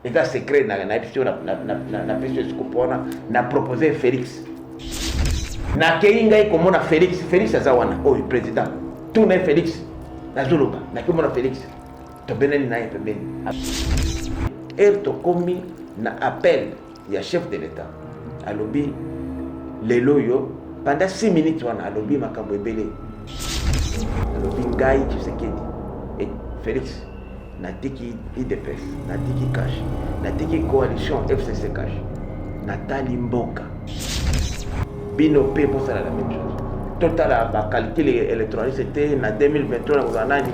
état secret na épisode na pêche kupona na proposer Félix na keinga iko na Félix azawana o président tout na Félix na zuluba na kimo Félix to beneni na pembeni to komi na appel ya chef de l'état alobi lelo yo pendant 6 minutes wana alobi makambo ebele alobi ngai Tshisekedi et Félix natiki IDPS natiki cash natiki coalition FCC cash natali mboka bino pe pour ça la même chose total ba calcul électoral c'était en 2023 au Zanani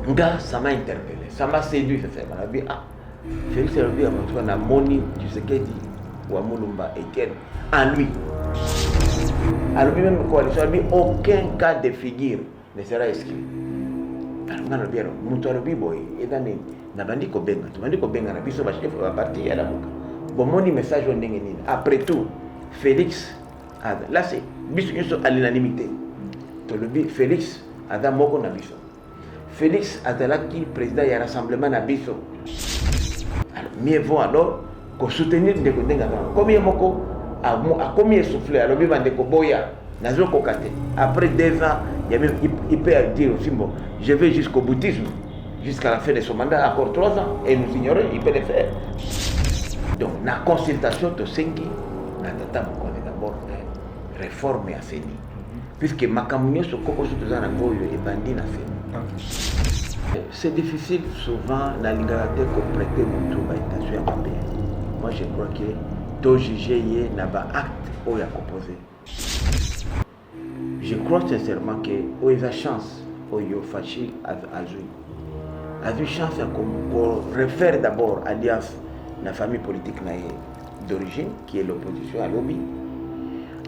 nga ça m'a interpellé ça m'a séduit ça m'a dit Félix Alobi a montré na moni Tshisekedi wa Mulumba Etienne en lui alors même coalition aucun cas de figure ne sera inscrit. Alors bien mutu alobi boy edane na bandiko benga na biso ba chef ba parti ya la muka bomoni message on ndenge nini après tout Félix là c'est biso nyonso à l'unanimité to lobi Félix ada moko na biso Félix azalaki président ya rassemblement na biso alors mieux vaut alors ko soutenir ndeko ndenga comme yemoko a comme essoufflé alobi bandeko boya nazo kokate après 2 ans il peut dire aussi bon je vais jusqu'au bouddhisme jusqu'à la fin de son mandat encore 3 ans et nous ignorer il peut le faire donc la consultation de Sengi na tata moko d'abord réforme ya Seni puisque makamunyo sokoko sotozana ngoyo et bandi na Seni c'est difficile souvent na lingalate ko prêter mutu ba intention ya mabe moi je crois que to juger na ba acte oya composé. Je crois sincèrement que Oeza chance Oyo Fachi a eu chance pour refaire d'abord alliance la famille politique d'origine qui est l'opposition à l'OBI.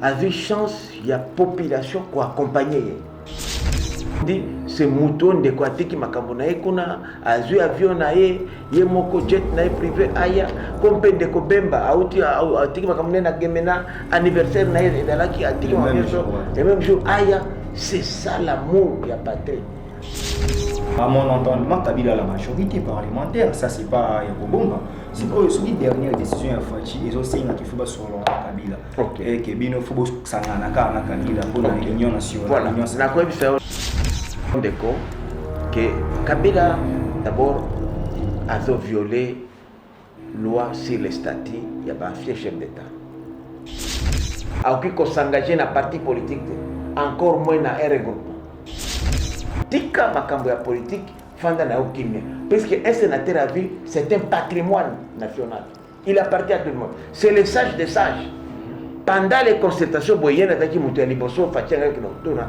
A eu chance il y a population pour accompagner. Dit ce mouton de quoi tiki makambona ekuna a eu avion na ye moko jet na privé aya kompe de kobemba auti tiki makambona na gemena anniversaire na ye dalaki atiki et même jour aya c'est ça l'amour ya patrie. À mon entendement, Kabila a la majorité parlementaire, ça c'est pas Yabobomba. C'est pour les dernières décisions à Fachi, ils ont signé qu'il faut sur Kabila. Et que Bino faut s'anganaka na Kabila pour l'union nationale. Voilà. Na quoi il fait que Kabila d'abord a violé loi sur les statuts, il y a un fier chef d'État. Alors qu'il s'engager dans parti politique, encore moins dans un regroupement. Tika makambo ya politique fanda na okimia parce que un sénateur a vu c'est un patrimoine national il appartient à tout le monde c'est le sage des sages pendant les consultations boyena taki mutu ya liboso fatianga ki nocturna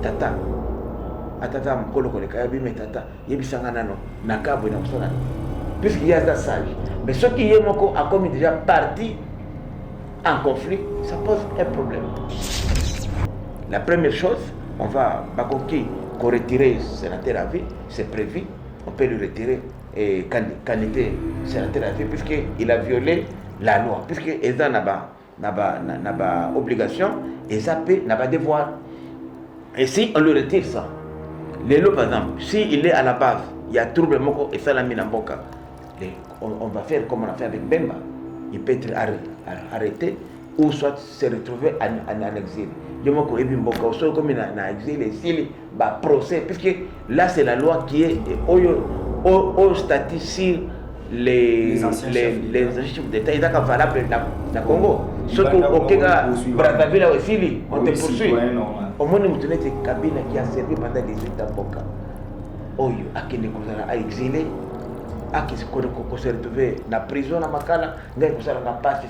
tata atata mkolo koleka yabi me tata yebisanga nano nakabo na kusona puisqu'il y a des sages mais ceux qui y moko a commis déjà parti en conflit ça pose un problème. La première chose on va bakoki qu'on retirer sénateur à vie, c'est prévu, on peut le retirer et qualité sénateur à vie puisqu'il a violé la loi, puisqu'il n'a pas obligation, il n'a pas devoir. Et si on le retire ça, les lois par exemple, s'il est à la base, il y a trouble moko et ça l'a mis dans boka, on va faire comme on a fait avec Bemba, il peut être arrêté ou soit se retrouver en exil. Je me connais bien beaucoup, comme en exil et s'il va procès, puisque là c'est la loi qui est au statut sur les anciens chefs d'État, il est valable dans le Congo. Sauf qu'au Kenya, Brazzaville aussi, on te poursuit. Au moins, nous tenons des cabines qui ont servi pendant 18 ans. Oyo, à qui nous a exilé, à qui se retrouvé dans la prison à Makala, nous avons passé.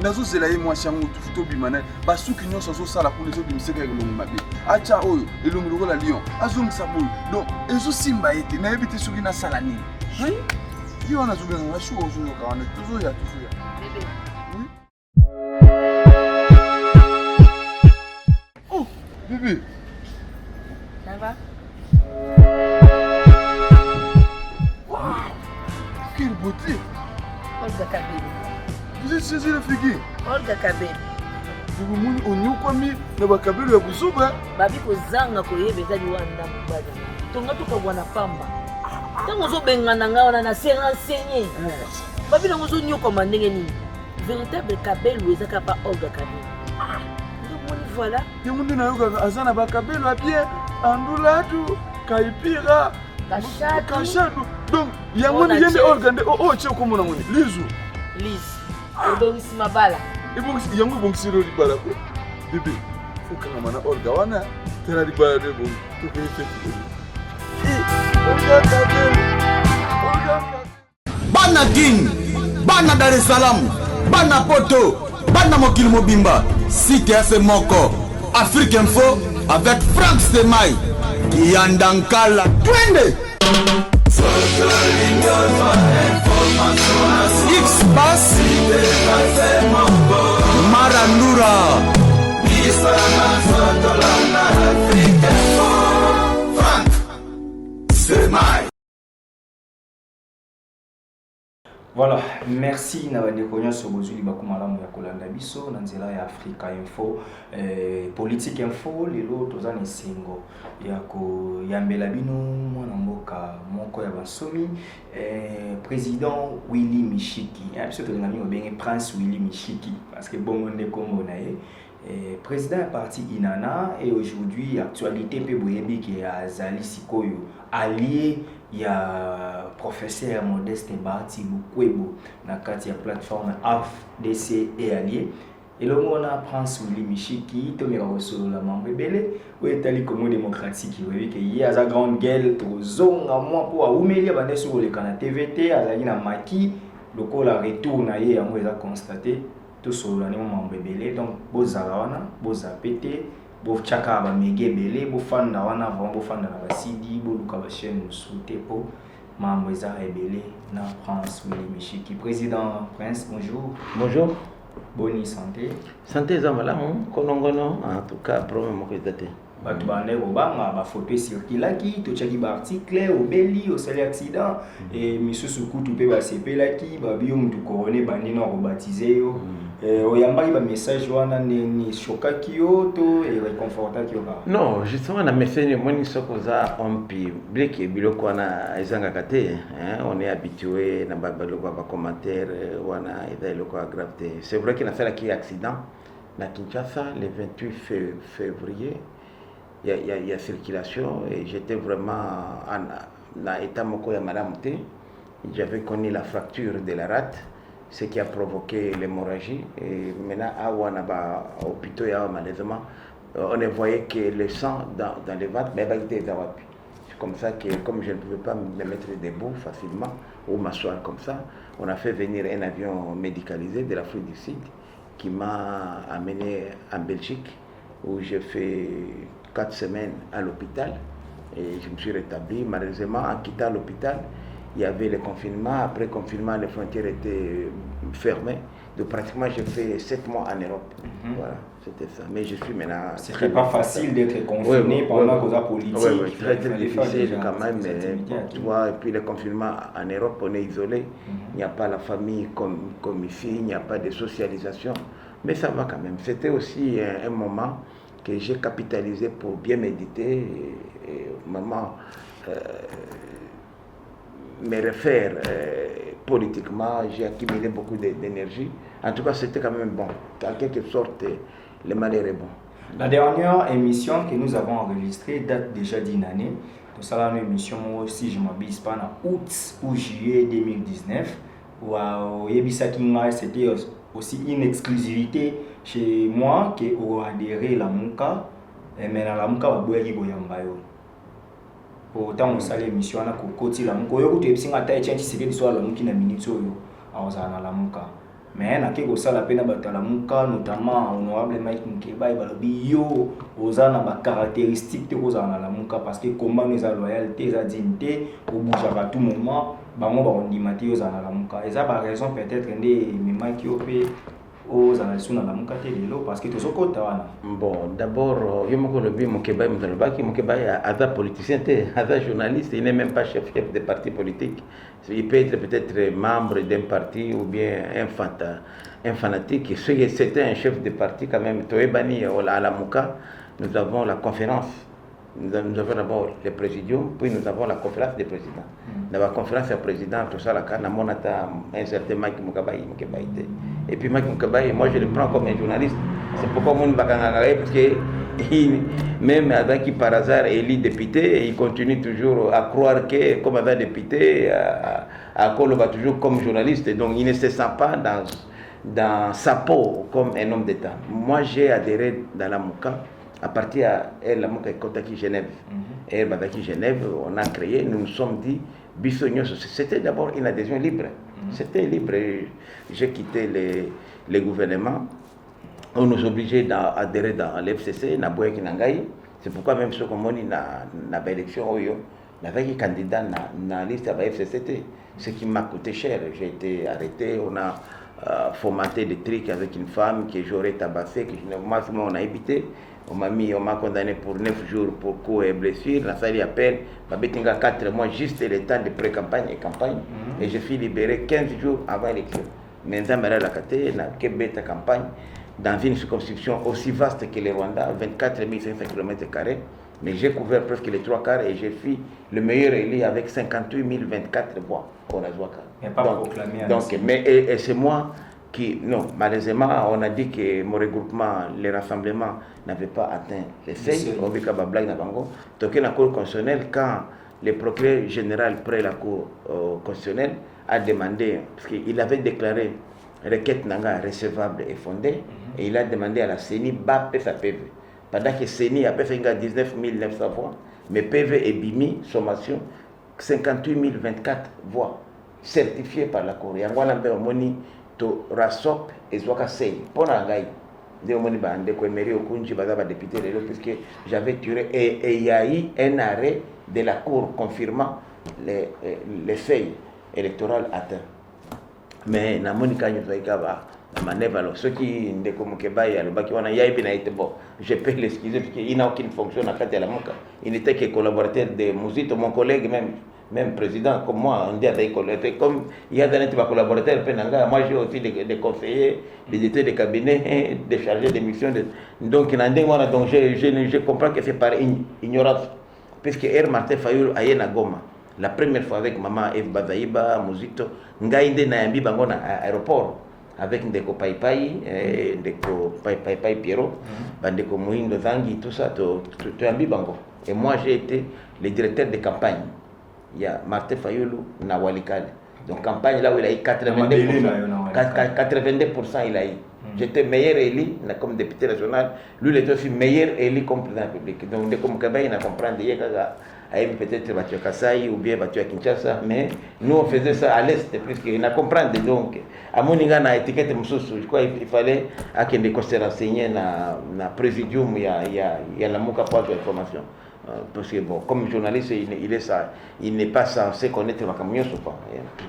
Nazo zelaye mwasi yango tufuto bimana basuki nyonso zo sala pour les autres miseka elongi mabe acha oyo elongi lokola lion azongisa boyo donc ezo simba ete na yebite suki na sala nini oui yo na zubenga na shuko ozuno kawana tuzoya oh bébé ça va wow quelle beauté Olga Kabila. Vous êtes saisi la figure Olga Kabila. Vous m'avez onyukwami na bakabelo ya busuba. Babi kozanga koyebeza liwanda mbada. Tonga tukabwana pamba. Tant on bengana nga on a s'est renseigné. Babi na ngozo nyo commandé ni. Véritable Kabelo ezaka pas Olga Kabelo. Donc voilà. Yango na yoka azana ba Kabelo a bien andulatu kaipira kashadu. Donc yango ni yende Olga nde che komona ngoni. Liz. Obongisi mabala. Ibongisi yango bongisi ro libala ko. Bébé. Faut que mana Olga wana tera libala de bon. To be fait. Olga Kabelo. Bana King, Bana Dar es Salaam, Bana Poto, Bana Mokil Mobimba, Cité FM Moko, Afrique Info avec Frank Stemai, Yandankala, Twende. X-Bass, Marandura, Frank Stemai. Voilà, merci Nabande Konya Sobozuli Bakumalamu ya Kolanda Biso, Nanzela ya Africa Info, Politique Info, lelo tozane singo ya ko yambela bino mwana mboka moko ya basomi, président Willy Mishiki. Ya biso to ngami obenge Prince Willy Mishiki parce que bongo nde kombo na ye. Président parti Inana et aujourd'hui actualité pe boyebi ki azali sikoyo allié ya professeur Modeste Bahati Lukwebo na kati ya plateforme AFDC et allié et le mot na Prince Willy Mishiki to mira solo la membre belé ou etali Congo démocratique oui que y a za grande gueule to zonga moi pour aumelia bande sur le canal TVT azali na maki lokola retour na ye yango eza constaté tout solo na membre belé donc bozala wana bozapete bo chaka ba mege belé bo fanda wana vraiment bo fanda na ba CD bo luka ba chaîne souté po membre eza rebelé na France Willy Mishiki. Président Prince, bonjour. Bonjour. Bonne santé. Santé zamalamu konongono en tout cas problème moko ezate. Batu bande obanga ba photo circulaki to chaki ba article obeli au sali accident et misusu kutu pe ba sepelaki ba bio mtu corona bandi na rebaptiser yo. Oyambaki ba message wana ni shokaki yo to et réconfortaki yo ba. Non, justement na message moni sokoza ompi bleke biloko wana ezanga kate, on est habitué na ba commentaire wana eza loko gravité. C'est vrai qu'il a fait la accident na Kinshasa le 28 février. Il y a circulation et j'étais vraiment en état moko ya madame T. J'avais connu la fracture de la rate, ce qui a provoqué l'hémorragie. Et maintenant, à Wanaba, au hôpital, malheureusement, on ne voyait que le sang dans les ventres, mais c'est comme ça que, comme je ne pouvais pas me mettre debout facilement ou m'asseoir comme ça, on a fait venir un avion médicalisé de l'Afrique du Sud qui m'a amené en Belgique où j'ai fait 4 semaines à l'hôpital et je me suis rétabli. Malheureusement, en quittant l'hôpital, il y avait le confinement. Après le confinement, les frontières étaient fermées. Donc pratiquement, j'ai fait 7 mois en Europe. Voilà, c'était ça. Mais je suis maintenant... C'était pas facile d'être confiné pendant que la politique. Oui, très difficile quand même. Tu vois, et puis le confinement en Europe, on est isolé. Il n'y a pas la famille comme ici, il n'y a pas de socialisation. Mais ça va quand même. C'était aussi un moment que j'ai capitalisé pour bien méditer et maman me refaire politiquement. J'ai accumulé beaucoup d'énergie. En tout cas, c'était quand même bon. En quelque sorte, le malheur est bon. La dernière émission que nous avons enregistrée date déjà d'une année. Donc ça, une émission, si je ne m'abuse pas, en août ou juillet 2019. C'était aussi une exclusivité chez moi qui a adhéré la Mouka. Mais la Mouka va boire qui boyambayo. Pourtant, on sait l'émission à côté la Mouka. Yo tu es singa taille tiens c'est que soit la Mouka na minute yo. Awazana la Mouka. Mais na ke ko sala pena bata la Mouka notamment honorable Mike Mukeba et balobi yo ozana ba caractéristiques te ozana la Mouka parce que comment nous a loyauté, za dignité au bouge à tout moment. Bango ba ondimati yo zana la Mouka. Et ça par raison peut-être ndé mema ki opé aux analyses dans la Mouka Télélo parce que tout ce côté wana. Bon, d'abord yo moko lobi Mukeba mtalobaki Mukeba a politicien té, a journaliste, il n'est même pas chef de parti politique. Il peut être peut-être membre d'un parti ou bien un fanatique. C'était un chef de parti quand même. Toebani à la Mouka, nous avons la conférence nous avons d'abord le présidium, puis nous avons la conférence des présidents. Dans la conférence des présidents, tout ça, on a un certain Maki Mukabayi. Et puis Maki Mukabayi, moi je le prends comme un journaliste. C'est pourquoi mon Bakangagaye, parce que même avec qui par hasard élit député, il continue toujours à croire que comme avant député, à Koloba toujours comme journaliste. Donc il ne se sent pas dans sa peau comme un homme d'État. Moi j'ai adhéré dans la Mouka. À partir de la Mouka Kotaki Genève. Et Badaki Genève, on a créé, nous nous sommes dit, c'était d'abord une adhésion libre. C'était libre. J'ai quitté les gouvernements. On nous obligeait d'adhérer dans l'FCC, c'est pourquoi même ce qu'on a dit dans l'élection, on avait un candidat dans la liste de la FCCT, ce qui m'a coûté cher. J'ai été arrêté, on a formaté des trucs avec une femme que j'aurais tabassé, que moi on a évité. On m'a condamné pour 9 jours pour coups et blessures. La salle appelle, m'a bétinga 4 mois, juste le temps de pré-campagne et campagne. Et je suis libéré 15 jours avant l'élection. Maintenant, je suis libéré la campagne dans une circonscription aussi vaste que le Rwanda, 24 500 km². Mais j'ai couvert presque les 3 quarts et j'ai fait le meilleur élu avec 58 024 voix au Nazouaka. Mais c'est moi qui, non, malheureusement, on a dit que mon regroupement, les rassemblements n'avaient pas atteint les seuils. On dit que donc la Cour constitutionnelle, quand le procureur général près la Cour constitutionnelle a demandé, parce qu'il avait déclaré requête nanga recevable et fondée, et il a demandé à la CENI de sa PV. Pendant que CENI a fait 19 900 voix, mais PV et BIMI, sommation, 58 024 voix certifiées par la Cour. Et to rasop ezwaka sei pona ngai ndio moni bande ko emery okunji bazaba député lelo puisque j'avais tiré et il y a eu un arrêt de la cour confirmant les faits électoraux atteints. Mais na monika nyozaika ba maneva alors ceux qui ndeko Mukebayi alobaki wana yaibi na été bon, je peux l'excuser parce qu'il n'a aucune fonction à la Mouka. Il n'était que collaborateur de Mouzito, mon collègue même président comme moi, on dit à des collègues, comme il y a des collaborateurs, moi j'ai aussi des conseillers, des directeurs de cabinet, des chargés de mission. Donc je comprends que c'est par ignorance. Puisque Martin Fayoulou a na Goma, la première fois avec maman Eve Bazaïba, Mouzito, Ngaïnde Nayambi Bangona à l'aéroport, avec Ndeko Paipai, Ndeko Paipai Pierrot, Ndeko Mouindo Zangi, tout ça, tu as Bango. Et moi j'ai été le directeur de campagne. Il y a Martin Fayoulou Nawalikale. Donc campagne là où il a eu 82%, il a eu. J'étais meilleur élu comme député national, lui il était aussi meilleur élu comme président de la République. Donc comme Mukebayi il a compris peut-être battu à Kasai ou bien battu à Kinshasa, mais nous on faisait ça à l'est puisqu'il a compris. Donc à Moninga na étiquette Moussoussou, je crois qu'il fallait qu'on se renseigne na présidium, il y a la Mouka pour l'information. Parce que bon, comme journaliste, il n'est pas censé connaître ma camion ou pas.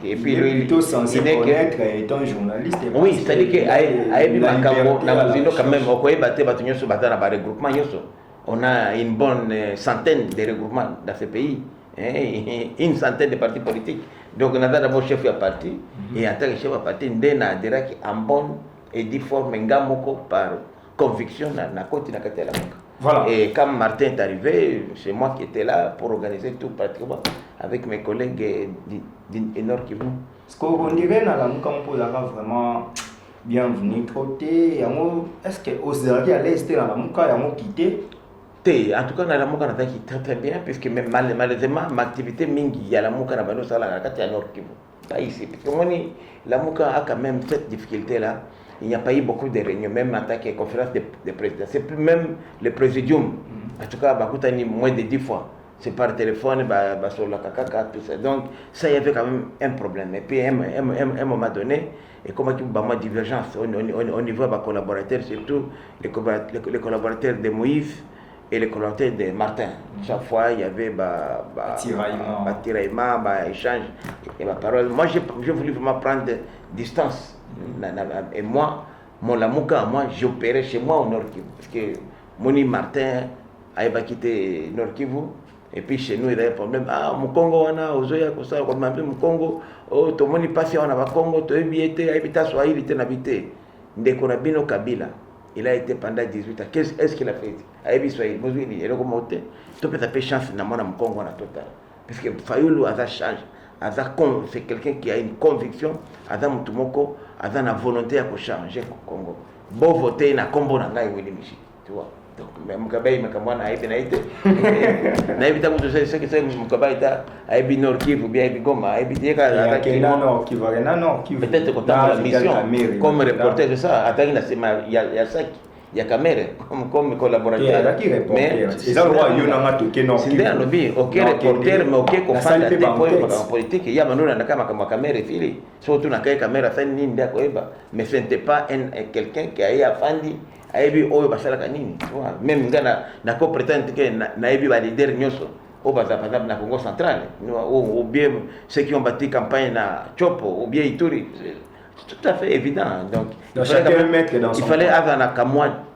Et puis il est plutôt censé connaître étant journaliste. Oui, c'est-à-dire que quand même, on a une bonne centaine de regroupements dans ce pays, une centaine de partis politiques. Donc on a d'abord chef de parti, et en tant que chef de parti, on a direct en bonne et difforme par conviction dans la côte de la Voilà. Et quand Martin est arrivé, c'est moi qui étais là pour organiser tout pratiquement avec mes collègues du Nord Kivu. Ce qu'on dirait dans la Mouka vraiment bienvenue côté, est-ce que Ozeraki allait rester dans la Mouka et quitté? En tout cas, dans la Mouka, on a quitté très bien, puisque malheureusement, ma activité mingi, il y a la Mouka, on a la Nord Kivu. Pas ici, parce que la Mouka a quand même cette difficulté-là. Il n'y a pas eu beaucoup de réunions, même en tant que conférence de présidents. C'est plus même le présidium. En tout cas, moins de 10 fois. C'est par téléphone, sur la caca, tout ça. Donc, ça, il y avait quand même un problème. Et puis, à un moment donné, et comme il y a une divergence au niveau des collaborateurs, surtout les collaborateurs de Moïse et les collaborateurs de Martin. Chaque fois, il y avait tiraillement, échange et ma parole. Moi, j'ai voulu vraiment prendre distance. Et moi, mon Lamouka, j'opérais chez moi au Nord Kivu. Parce que Moni Martin a quitté Nord Kivu. Et puis chez nous, il y avait un problème. Ah, mon Congo, on a Ozoya, comme ça, mon Congo. Oh, tout le monde passe, on a Congo, tout le monde habité, Swahili, habité. Ndeko Nabino Kabila. Il a été pendant 18 ans. Qu'est-ce qu'il a fait? Aïbi Swahili, Mozwini, il a commenté. Tu peux taper chance dans mon Congo en total. Parce que Fayoulou a change. C'est quelqu'un qui a une conviction. Adam Mutumoko a une volonté à changer le Congo. Bon voter na Combo Nanga et Willy Michi. Tu vois? Donc, Mukabai, Makamwana, Aïbi Naïte. Naïbi Tabu, c'est que c'est Mukabai, Aïbi Nord Kivu, bien Aïbi Goma, Aïbi Dieka, Nord Kivu, Nord Kivu. Peut-être qu'on a la mission, comme reporter de ça. Attends, il y a ça. Il y a caméra comme collaborateur. Mais c'est ça le roi Yonama Toké non. C'est un lobby. Ok reporter mais ok qu'on fasse des points en politique. Il y a maintenant na kama caméra fili. Surtout na caméra fait nini ndia koeba. Mais ce n'était pas quelqu'un qui a afandi aibi oyo basala kanini. Tu vois même ngana na ko prétendre que na aibi ba leader nyoso. Au par exemple na Congo central. Ou bien ceux qui ont bâti campagne na Chopo ou bien Ituri. C'est tout à fait évident. Donc, il fallait avoir un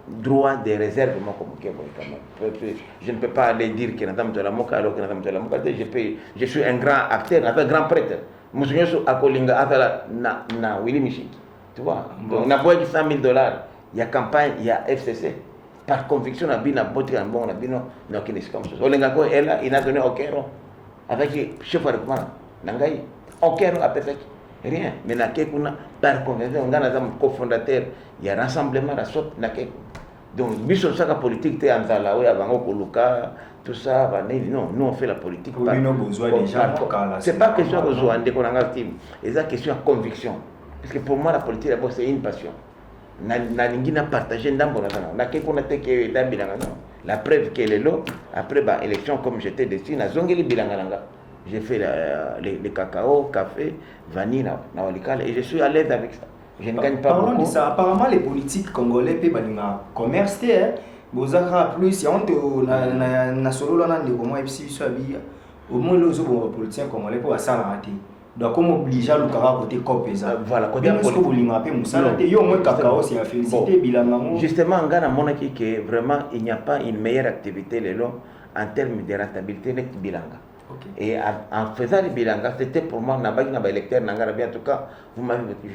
droit de réserve. Je ne peux pas aller dire que Nadam de la Moka alors que Nadam de la Moka. Je suis un grand acteur, un grand prêtre. Monsieur Sow Akolinga na Willy Michi. Tu vois? Donc, on a besoin de $100,000. Il y a campagne, il y a FCC. Par conviction, on a bien boté un bon, on a bien non qui n'est comme ça. Olengako est là, il a donné au Kero avec le chef de commandement. Nangaï, au Kero a fait rien. Mais na kekuna par conviction, on a un cofondateur, il y a un rassemblement à sot na kek. Donc, biso saka politique te anzala ouais avant Koluka, tout ça, non, nous on fait la politique. C'est pas question de besoin de qu'on team, c'est question de conviction. Parce que pour moi la politique d'abord c'est une passion. Na lingina partager ndambo na kekuna te ke dambilanga non. La preuve qu'elle est là après bah élection comme j'étais dessus na zongeli bilanga nanga. J'ai fait les cacao, café, vanille, et je suis à l'aise avec ça. Je ne gagne pas beaucoup. Parlons de ça. Apparemment, les politiques congolais peuvent aller dans le commerce. Vous avez plus, si on a solo là, on a au moins les autres politiciens congolais pour ça rater. Donc, comme obliger à l'Ukara côté copéza. Voilà, côté justement, on a montré que vraiment, il n'y a pas une meilleure activité en termes de rentabilité que Bilanga. Okay. Et en faisant le bilan, c'était pour moi, en tout cas,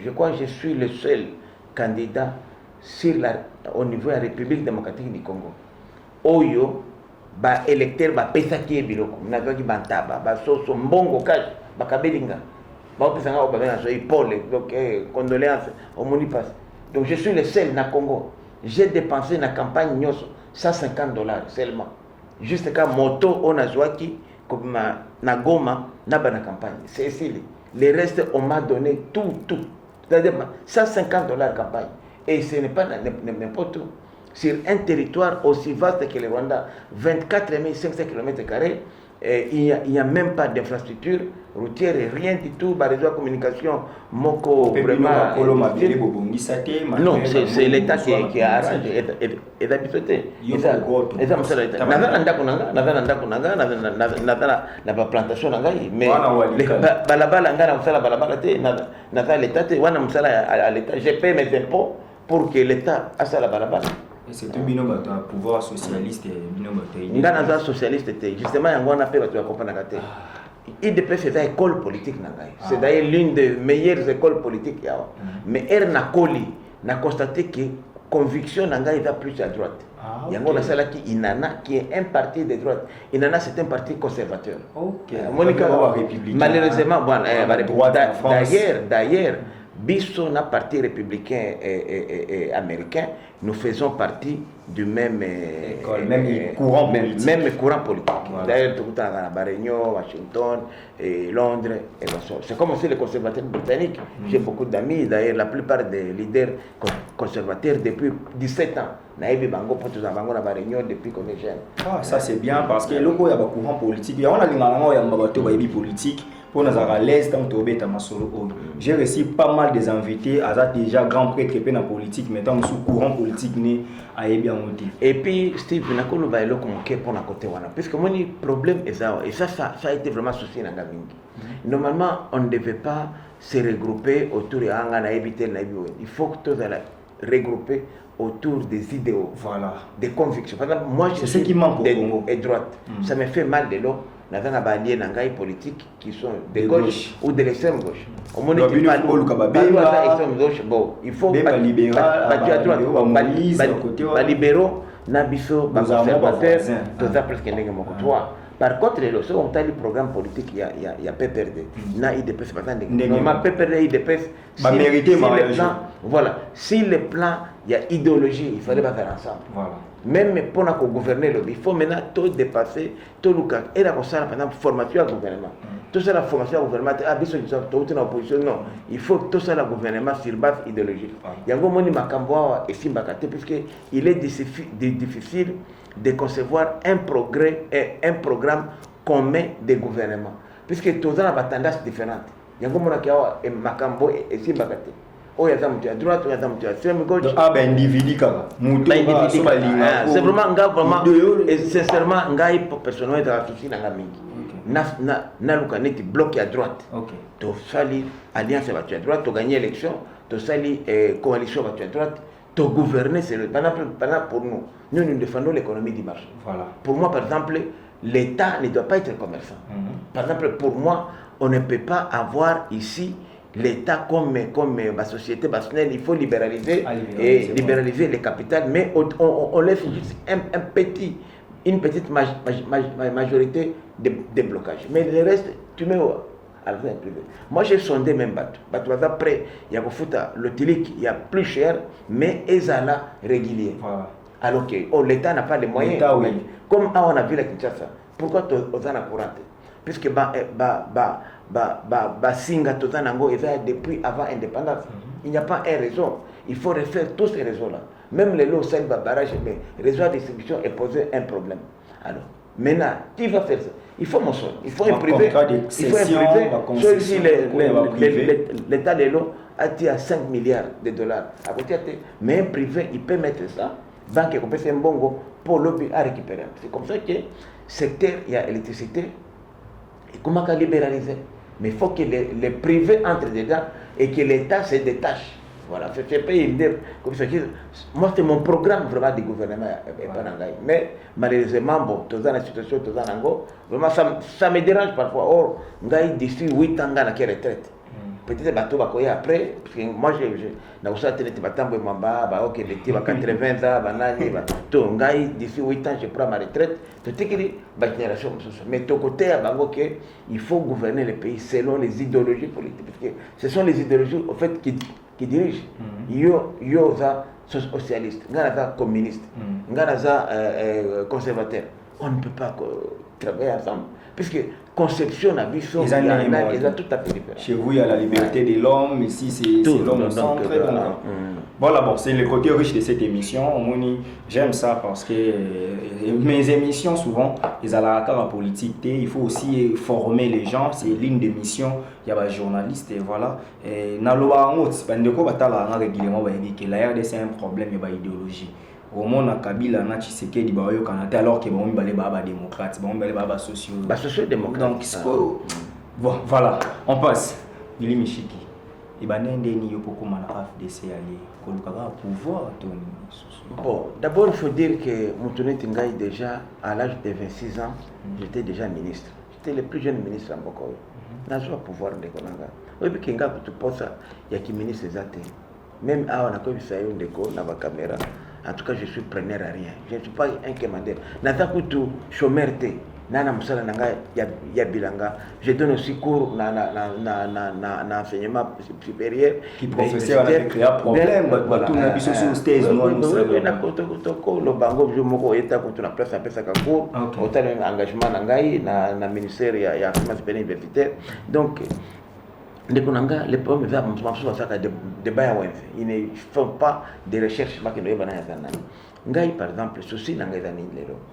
je crois que je suis le seul candidat au niveau de la République démocratique du Congo. Oyo, ba électeur, ba pesa qui est biloko, nazoki bantaba, ba soso mbongo cash, ba kabelinga, ba pesa nga ba na so ipole, donc condoléances au monipas. Donc je suis le seul na Congo. J'ai dépensé na campagne nyoso $150 seulement. Juste quand moto on a jouaki comme na Goma, na bana campagne. C'est ici. Les restes, on m'a donné tout. C'est-à-dire $150 campagne. Et ce n'est pas n'importe où. Sur un territoire aussi vaste que le Rwanda, 24 500 km², il n'y a même pas d'infrastructure routière, rien du tout, par réseau de communication, moko vraiment. Non, c'est l'État qui a arrangé et d'habitude. La plantation, mais j'ai payé mes impôts pour que l'État a ça la balabala. C'est un binôme de pouvoir socialiste et binôme de Ngana socialiste, justement, on a fait la compagnie. IDP c'est une école politique. C'est d'ailleurs l'une des meilleures écoles politiques. Mais elle n'a constaté que conviction va plus à droite. Il y a un salle qui est un parti de droite. Inana c'est un parti conservateur. Malheureusement, d'ailleurs, Bisso, na parti républicain et américain, nous faisons partie du même courant politique. Voilà. D'ailleurs, tout le temps à la Réunion, Washington, et Londres. C'est comme aussi les conservateurs britanniques. J'ai beaucoup d'amis. D'ailleurs, la plupart des leaders conservateurs depuis 17 ans. Naïbi Bango, pour tous Bango, la Réunion depuis qu'on est jeune. Ça c'est bien parce que le courant politique, il y a un politique. Pour nous à l'aise dans le j'ai reçu pas mal des invités, à déjà grand prêtre qui est dans la politique, maintenant sous courant politique à bien monter. Et puis Steve, nous avons le pour la côté parce que mon problème est ça, et ça a été vraiment souci dans la vie. Normalement, on ne devait pas se regrouper autour de il faut que tout soit regroupé autour des idéaux, voilà, des convictions. Par exemple, moi je suis de droite, ça me fait mal de l'eau. naza na alliés nangai politique qui sont de gauche ou de l'extrême gauche. Au moins il faut pas libéraux na biso ba conservateur toza presque ndenge moko toi. Par contre, le on a le programme politique, il y a PPRD. Na IDPS, normalement PPRD et IDPS, voilà. Si le plan, il y a idéologie, il fallait pas faire ensemble. Voilà. Même pour gouverner, il faut maintenant tout dépasser, tout le cas. Et là, on par exemple, formation au gouvernement. Tout ça, la formation au gouvernement, tout en opposition, non. Il faut tout ça, le gouvernement sur base idéologique. Il y a un moment où et Simbakate, puisqu'il est difficile de concevoir un progrès et un programme commun de gouvernement. Puisque tous ont des tendances différentes. Il y a un moment où Makambo et Simbakate. Oh, il y a des à droite, il y a des à extrême gauche. Ah, ben individu, c'est vraiment un gars, vraiment, et sincèrement, un gars, personnellement, dans la société, na lukaneti bloqué à droite. Tu sali alliance à droite, tu gagné l'élection, tu sali coalition à droite, tu gouverner, c'est pendant pour nous. Nous défendons l'économie du marché. Voilà. Pour moi, par exemple, l'État ne doit pas être commerçant. Par exemple, pour moi, on ne peut pas avoir ici l'État comme la société personnelle. Il faut libéraliser les capitales, mais on laisse juste une petite majorité de blocage. Mais le reste, tu mets à l'argent privé. Moi, j'ai sondé même Batou. Après, il y a le tilic, il y a plus cher, mais ils sont là réguliers. Voilà. Alors que l'État n'a pas les moyens. Oui. Comme on a vu la Kinshasa. Pourquoi tu as courante? Puisque Singa Tozanango est depuis avant l'indépendance. Il n'y a pas un réseau. Il faut refaire tous ces réseaux-là. Même les lots, c'est barrage, mais le réseau de distribution est posé un problème. Alors, maintenant, qui va faire ça? Il faut mon sol. Il faut un privé. Il faut un privé. L'État de l'eau a dit à 5 milliards de dollars. À côté, mais un privé, il peut mettre ça. Banque qui peut un bongo pour lobby à récupérer. C'est comme ça que secteur, il y a électricité. Et comment libéraliser? Mais il faut que les privés entrent dedans et que l'État se détache. Voilà, c'est pas une idée. Moi, c'est mon programme vraiment du gouvernement. Mais malheureusement, bon, dans la situation, vraiment, ça me dérange parfois. Or, d'ici 8 ans, on a qui retraite. Peut-être bateau va courir après, parce que moi j'ai na usa télé batambo mamba ba OK les petits 80 ans banani ba to ngai d'ici 8 ans je prends ma retraite to tekeli ba génération mais to côté à bango que il faut gouverner le pays selon les idéologies politiques parce que ce sont les idéologies au fait qui dirigent yo za socialiste ngana za communiste ngana za conservateur on ne peut pas travailler ensemble puisque conception à Bisson, il y a tout à fait différent. Chez vous, il y a la liberté de l'homme, ici c'est l'homme au centre. Voilà, bon, c'est le côté riche de cette émission. J'aime ça parce que mes émissions, souvent, ils ont la carte politique. Il faut aussi former les gens, c'est ligne de mission. Il y a des journalistes, et voilà. Dans le régulièrement, la RDC c'est un problème, il y a une idéologie. Au monde à Kabila na Tshisekedi ba yo kanata alors que bon balé baba démocrate bon balé baba socio-démocrate donc bon voilà on passe Billy Mishiki et banende ni yo poko mana FDC ali kolukaka pouvoir toni bon d'abord il faut dire que Moutouni Tingai déjà à l'âge de 26 ans j'étais déjà ministre, j'étais le plus jeune ministre en Boko na joie pouvoir de konanga obi kinga kutu posa ya ki ministre zate même à on a comme ça yo ndeko na ba caméra. En tout cas, je suis preneur à rien. Je ne suis pas un commandeur. Natakutu chômeur té. Nana musala nanga ya bilanga. Je donne aussi cours na enseignement supérieur. Qui professeur a créé un problème. Tout na biso sur stage non. Na kotoko lo bango je moko eta ko tu na place après ça cours. Autant engagement nangai na ministère ya enseignement supérieur universitaire. Donc les problèmes ils ne font pas de recherche. Par exemple, ceci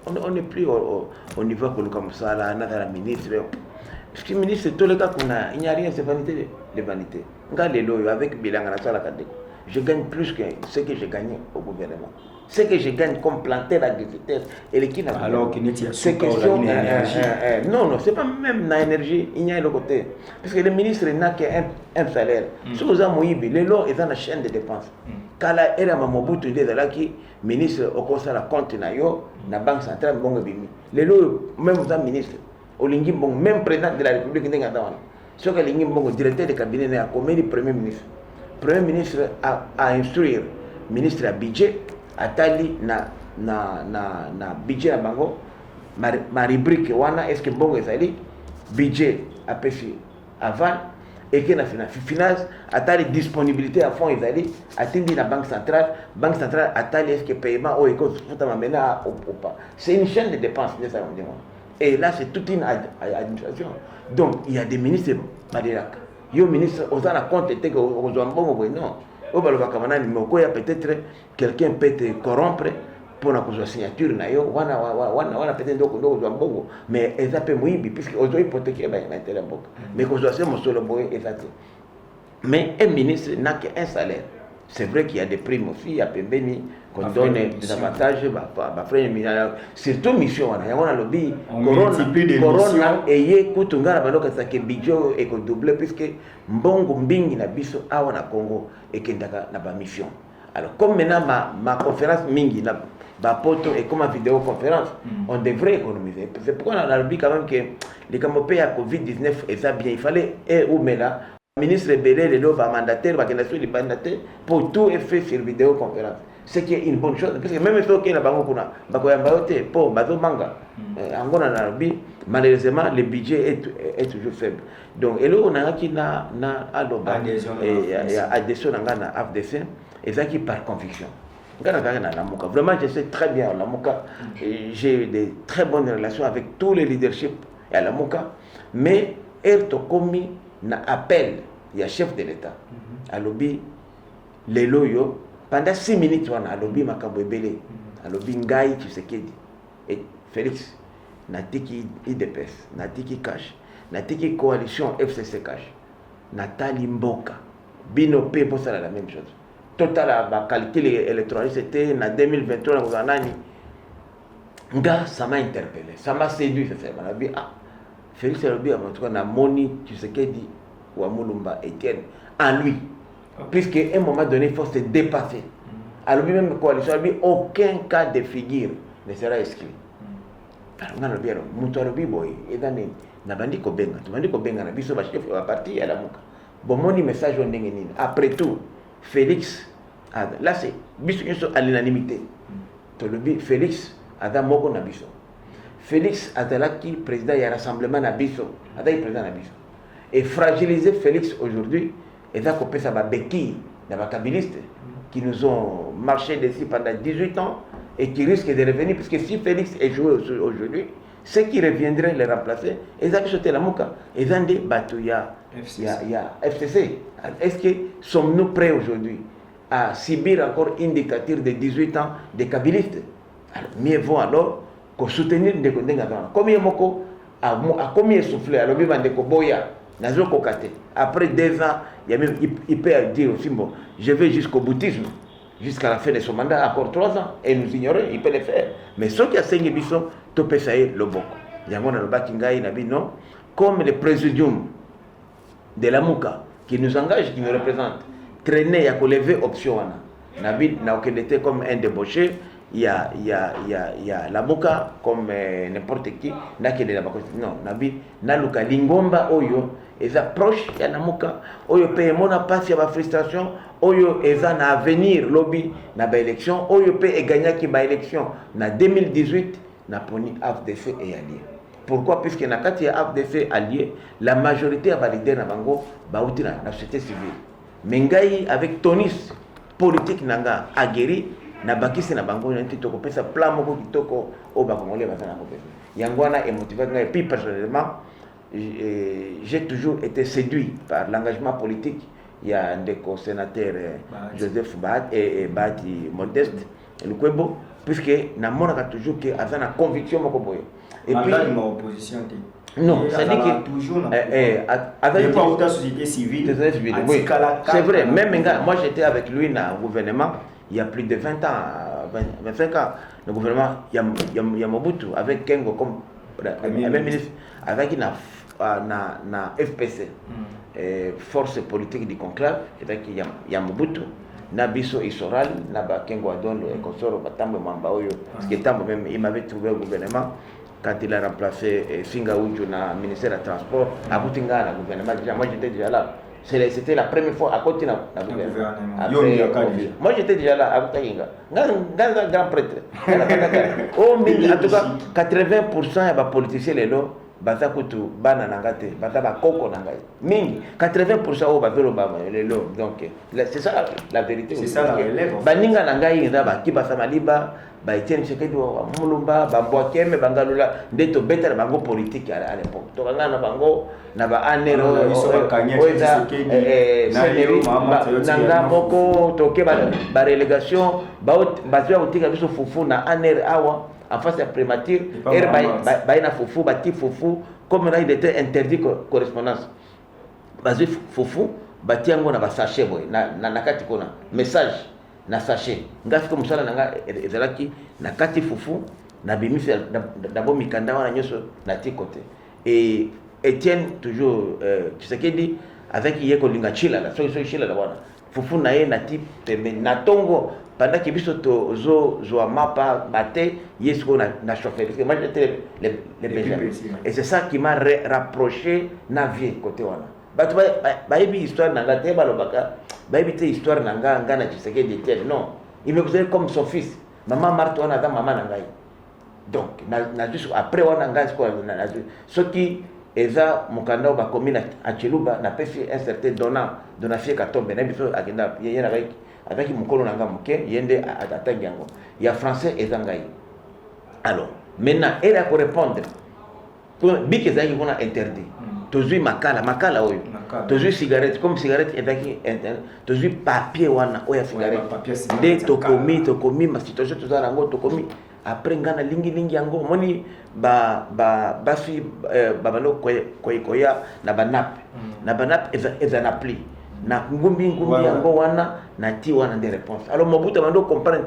on n'est plus au niveau que le ministre. Parce que le ministre, tous les cas, il n'y a rien, c'est vanité de vanité. Avec Bilanga, je gagne plus que ce que j'ai gagné au gouvernement. Ce que je gagne comme planter l'agriculture et l'équipe. Alors qu'il n'y a pas non, c'est pas même l'énergie, il y a le côté. Parce que le ministre n'a qu'un salaire. Si vous avez Moïbi, les lots, ils ont la chaîne de dépenses. Quand la era Mamobutu, il est qui ministre au conseil la compte na banque centrale, les lots, même vous avez ministre. olingi mbongo même président de la République ndenge adawana soki alingi mbongo directeur de cabinet na akomeli premier ministre a instruire ministre ya budget atali na budget ya bango ma rubrique wana est-ce que mbongo ezali budget apesi aval et que na finance atali disponibilité à fonds ezali atindi na banque centrale atali est-ce que paiement o eko futama mena ou pas. C'est une chaîne de dépenses de ça. Et là c'est toute une administration. Donc il y a des ministres badelaka yo ministre ozana compte te ko ozwa mbongo boy non o baloba kamana ni moko ya peut-être quelqu'un peut te corrompre pour na kozwa signature na yo wana peut-être ndoko ozwa mbongo mais ezape muibi puisque ozwa hypothèque ba intérêt mboko mais kozwa se mosolo boy ezate. Mais un ministre n'a qu'un salaire. C'est vrai qu'il y a des primes aussi, il y a pembeni qu'on donne des avantages, surtout mission, il y a un lobby, corona, et il y a un budget qui est doublé, puisque mbongo mbingi na biso awa na Congo et qui na mission. Alors comme maintenant ma conférence mingi na poto et comme ma vidéoconférence, on devrait économiser. C'est pourquoi on a lobby quand même que les camopés à Covid-19 et ça bien, il fallait là. Ministre Belé, le mandataire, le mandataire, pour tout est fait sur vidéoconférence. Ce qui est une bonne chose. Parce que même si on a pour manga, malheureusement, le budget est toujours faible. Donc, et là, on a qui n'a adhésion à FDC, et ça qui par conviction. Vraiment, je sais très bien la Mouka. J'ai de très bonnes relations avec tous les leaderships à la Mouka, mais elle te commis na appel, il y a chef de l'État. À lobby, les loyaux, pendant 6 minutes, on a lobby Makabo Ebele, à lobby Ngaï, tu sais qui dit. Et Félix, Natiki IDPS, Natiki Cash, Natiki Coalition FCC Cash, Nathalie Mboka, Bino P pour ça la même chose. Total, la qualité électorale, c'était en 2023, on a Nga, ça m'a interpellé, ça m'a séduit, ça m'a dit, ah, Félix Elobi a montré qu'on a Moni, tu sais qu'il dit, ou à Moulumba, Etienne, en lui. Puisqu'à un moment donné, il faut se dépasser. Alors lui-même, coalition, aucun cas de figure ne sera inscrit. Alors, on a le bien, Moutoualobi, boy, et dans les Nabandi Kobenga, tu m'as dit Kobenga, na biso, chef de la partie à la Mouka. Bon, Moni, message, on est après tout, Félix, là, c'est biso à l'unanimité. Félix, Adam Moko Nabiso. Félix Adalaki, président du rassemblement Nabiso, président Nabiso. Et fragiliser Félix aujourd'hui, et ça qu'on ça va béquille, des kabilistes qui nous ont marché dessus pendant 18 ans et qui risquent de revenir, parce que si Félix est joué aujourd'hui, ceux qui reviendraient les remplacer, ils ont acheté la Mouka, ils ont dit, il y a FCC. Est-ce que sommes-nous prêts aujourd'hui à subir encore une dictature de 18 ans des kabilistes? Alors, mieux vaut alors qu'on soutenir des condamnés. Combien moko a combien soufflé alors même des koboya nazo kokate. Après 2 ans, il peut dire aussi bon, je vais jusqu'au bouddhisme jusqu'à la fin de son mandat, encore 3 ans et nous ignorer, il peut le faire. Mais ceux qui a saigné biso to pesaye le boko. Yangona le bakingai nabi non, comme le présidium de la Mouka qui nous engage, qui nous représente, traîner à lever option nabi na okendete comme un débauché. Il y a la Mouka comme n'importe qui, non, Nabi, Naluka, Lingomba, Oyo, ils approchent, il y a la Mouka, Oyo paye mon passe, il y a frustration, Oyo, ils ont à venir, lobby, na ba élection, Oyo paye gagner qui ba élection, na 2018, na poni AFDC et allié. Pourquoi? Puisque na kati ya AFDC allié, la majorité a validé na bango, ba outi na société civile. Mengai avec tonis politique nanga aguerri, na bakisi na bango nti to kopesa plan moko kitoko o ba kongolais bazana kopesa yangwana et motivé et puis personnellement j'ai toujours été séduit par l'engagement politique. Il y a un des sénateur Joseph Bat et Bati Modeste le Kwebo puisque na monaka toujours que azana conviction moko boyo et puis ma opposition non, ça dit que toujours avec la société civile. Oui, c'est vrai. Même moi j'étais avec lui dans le gouvernement. Il y a plus de 20 ans, 25 ans, le gouvernement, il y a Mobutu, avec Kengo comme même ministre, avec na FPC, force politique du conclave, avec il y a Mobutu, Nabiso Isoral, Naba Kengo Adon, le consort Batambo Mambaoyo, parce que même il m'avait trouvé au gouvernement, quand il a remplacé Singa Oudjou dans le ministère du Transport, à Boutinga, dans le gouvernement. Moi, j'étais déjà là. C'était la première fois à côté dans le gouvernement. Moi, j'étais déjà là à Boutinga. Grand prêtre. En tout cas, 80% des politiciens, les lots, baza kutu bana nangate baza ba koko nangai mingi 80% au bazolo ba lelo donc c'est ça la vérité, c'est ça la relève baninga nangai nda ba kibasa maliba ba Etienne Tshisekedi wa mulumba ba Mbwakeme bangalula ndeto better bango politique à l'époque to ngana bango na ba anero oza nanga moko toke ba relégation ba zwa utika biso fufu na aner awa en face à prémature, baina foufou, bati foufou, comme là il était interdit correspondance. Basé foufou, bati yango na ba sachet boy, na kati kona message na sachet. Ngasi comme ça nanga ezalaki na kati foufou, na bimisi d'abord mikanda wana nyoso na ti côté. Et Etienne toujours Tshisekedi avec yeko linga chila la so chila la wana. Foufou na ye na ti na tongo pendant que biso to zo mapa baté yesko na chauffeur parce que moi j'étais les Benjamin et c'est ça qui m'a rapproché na vie côté wana bato ba yebi histoire nanga te balobaka ba yebi te histoire nanga ngana Tshisekedi Etienne non il me considère comme son fils maman Marthe wana da maman nangai donc na juste après wana ngai ko na ce qui eza mukanda ba commune à Chiluba na pesi un certain dona fie katombe na biso agenda yeye na avec mukolo nanga muke yende atangi yango ya français ezangai alors maintenant elle a pour répondre bik ezaki kuna interdit tozui makala oyo tozui cigarette comme cigarette ezaki tozui papier wana oya cigarette nde tokomi ma situation tozala yango tokomi après ngana lingi yango moni basi babalo koya na banap ezanapli na ngumbi yango wana na ti wana des réponses. Alors Mobutu mando comprendre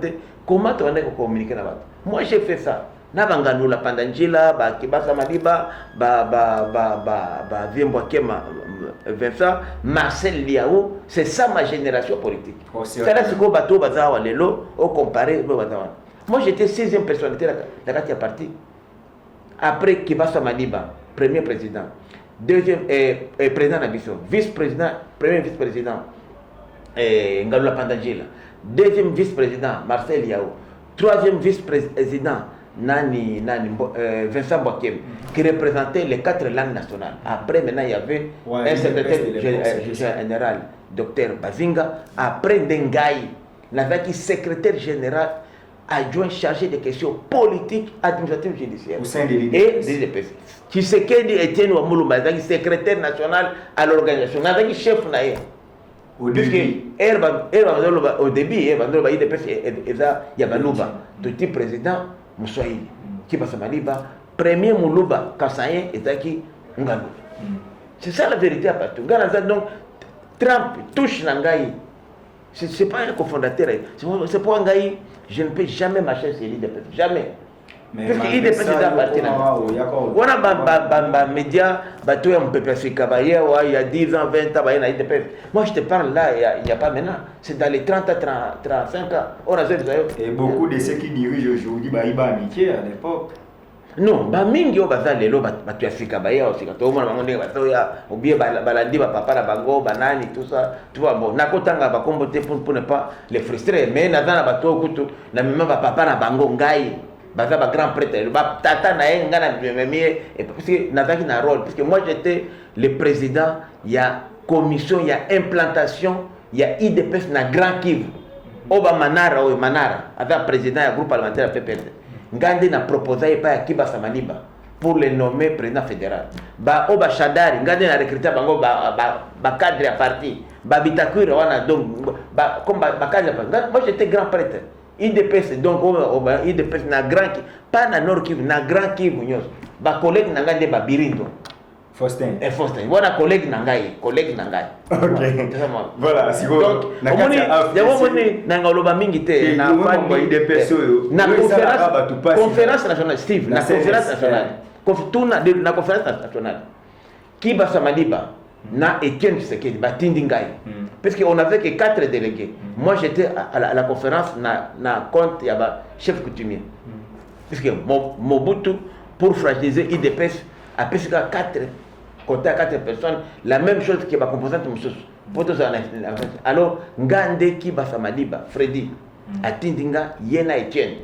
comment tu vas communiquer na bato. Moi j'ai fait ça. Na banganula pandangila ba kibasa madiba ba Viembo Kema Vincent Marcel Liao, c'est ça ma génération politique. C'est là ce que bato bazawa lelo au comparé bazawa. Moi j'étais 16e personnalité la kati ya parti. Après Kibasa Madiba, premier président. Deuxième président Nabiso, vice-président, premier vice-président Ngalula Pandangila, deuxième vice-président Marcel Yao, troisième vice-président Vincent Mbwakeme, qui représentait les 4 langues nationales. Après, maintenant, il y avait un secrétaire général, Dr Bazinga. Après, Ndengai, qui secrétaire général adjoint chargé des questions politiques, administratives, judiciaires. Au sein de l'IDPS. Tshisekedi Etienne Wamulumba, secrétaire national à l'organisation, chef naïe. Au début, au début, l'IDPS est Yabalouba, petit président Moussaïli, qui passe à Maliba, premier Moulouba, Kassayen, et Ngalou. C'est ça la vérité à partout. Donc, Trump touche Nangaï. Ce n'est pas un cofondateur. C'est pour Nangaï. Je ne peux jamais marcher sur l'IDPS. Jamais. Parce que l'IDPS est appartenu. On a des médias, il y a 10 ans, 20 ans, il y a l'IDPS. Moi, je te parle là, il n'y a pas maintenant. C'est dans les 30 à 35 ans. On a et beaucoup de ceux qui dirigent aujourd'hui, ils ont amitié à l'époque. Non, mingi yo baza lelo batu Afrika baya osika to mona bango ndenge bato ya obie balandi ba papa na bango banani tout ça tu vois bon nakotanga ba kombo te pour ne pas les frustrer mais nazana bato kutu na mema ba papa na bango ngai baza ba grand prêtre ba tata na yenga na memie et parce que nazaki na rôle parce que moi j'étais le président il y a commission il y a implantation il y a IDPS na Grand Kivu oba manara o manara avec président ya groupe parlementaire a fait perdre Ngande na proposé pas Kibasa Maliba pour le nommer président fédéral. Ba Oba Shadari, Ngande na recruté bango ba cadre à parti. Ba Bitakura wana donc comme ba cadre. Moi j'étais grand prêtre. IDPS donc IDPS na grand pas na Nord Kivu, na Grand Kivu nyos. Ba collègue na Ngande ba Birindo. Faustin. Faustin. Voilà collègue nangai. Ok. Voilà, si vous. Donc, on nangaloba mingi te na na conférence nationale Steve, na conférence nationale. Na conférence nationale. Kibasa Maliba na Etienne Tshisekedi batindi ngai. Parce qu'on avait que 4 délégués. Moi j'étais à la conférence na compte ya ba chef coutumier. Parce que Mobutu pour fragiliser IDPS, à PSK 4, côté à 4 personnes, la même chose que ma composante Moussos. Alors, Ngande qui va Samadiba, Freddy, Atindinga, Yena Etienne,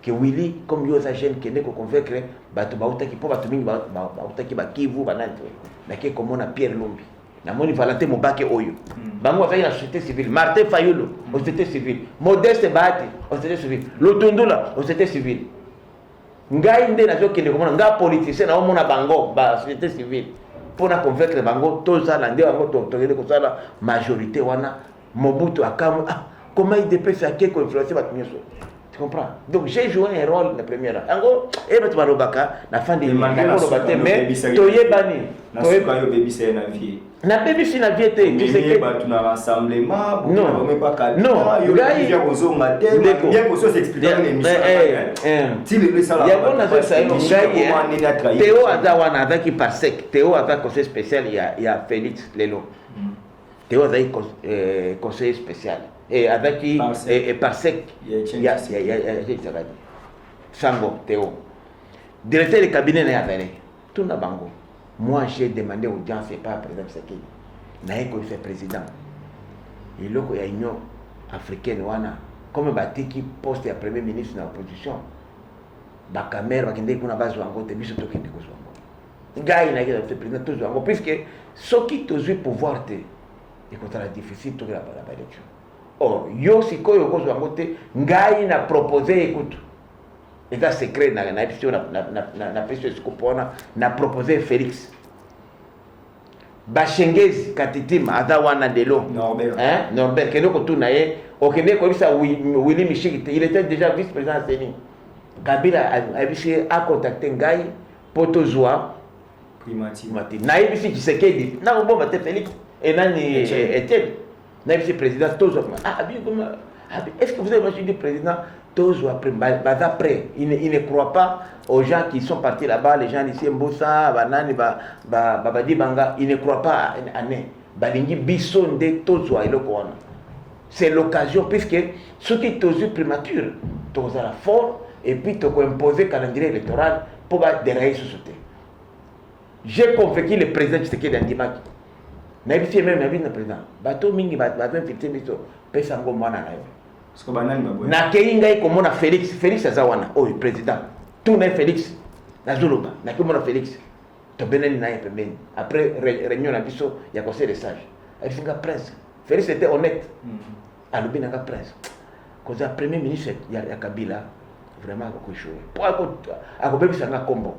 que Willy, comme Yosa Jeune, qui n'est qu'au convaincre, Batoubaouta qui peut Batouming, Baouta qui va Kivu, Banante, mais comme on a Pierre Lombi. Na moni Valentin Mobake Oyo. Bango avec la société civile. Martin Fayolo, aux société civile. Modeste Bahati, aux société civile. Lotundula, aux société civile. Ngai nde nazo kende komona nga politicien na omona bango ba société civile. Pour na convaincre bango toza la nde bango tokende ko sala majorité wana Mobutu akamu comment il dépêche à quelque influencer ba tunyeso. Tu comprends? Donc j'ai joué un rôle la première. Ango et ba tubarobaka na fin de mais toyebani. Toyebayo baby c'est na vie. Na baby si na vie te tu sais que ba tuna rassemblement non même pas cadre. Non, il y a besoin matin bien qu'on s'explique l'émission. Si le ça là. Il y a bon na ça ngai. Théo azawana avec Parsec, Théo avec conseil spécial il y a Félix Lelo. Théo avec conseil spécial et avec Parsec il y a Sango Théo. Directeur du cabinet n'a avéré. Tout na bango. Moi, j'ai demandé audience et pas président Sekei. Naïko fait président. Et là, il y a une Union africaine, comme Batiki poste à premier ministre dans l'opposition. Bakamer, Bakende, qu'on a besoin de côté, biso to kende ko zwango. Ngai na fait président to zwango puisque ce qui te joue pouvoir te et contre la difficile to la élection. Or, yo sikoyo ko zwango te, ngai na proposé écoute. Et ça secret na épisode na pêche scopona na proposé Félix Bashengezi Katitima Adawana Delo Norbert kendo ko tuna ye okende ko bisa Willy Michel il était déjà vice-président Seni Kabila a contacté Ngai Potozwa Primati na ibisi Kisekedi na bomba te Félix et nani Etienne na ibisi président Tozo est-ce que vous avez imaginé le président Tozo après il ne croit pas aux gens qui sont partis là-bas, les gens d'ici Mbosa, Banani, Babadi Banga, il ne croit pas à Né. Balingi Bisson de Tozo et le Kouana. C'est l'occasion, puisque ce qui est Tozo primature, Tozo la fort, et puis tu as imposé le calendrier électoral pour dérailler la société. J'ai convaincu le président Tshisekedi d'Andimaki. Je même le président. Bato Mingi, Bato Fifté Miso, Pesango Mwana. Na keinga comme on a Félix Azawana, oh président. Tout n'est Félix. Na Zuluba, na comme on a Félix. To benen na yepemeni. Après réunion na biso, il y a conseil des sages. Elle dit prince. Félix était honnête. Alubi na prince. Cause le premier ministre ya Kabila vraiment ko échoué. Pour akobebisa nga kombo.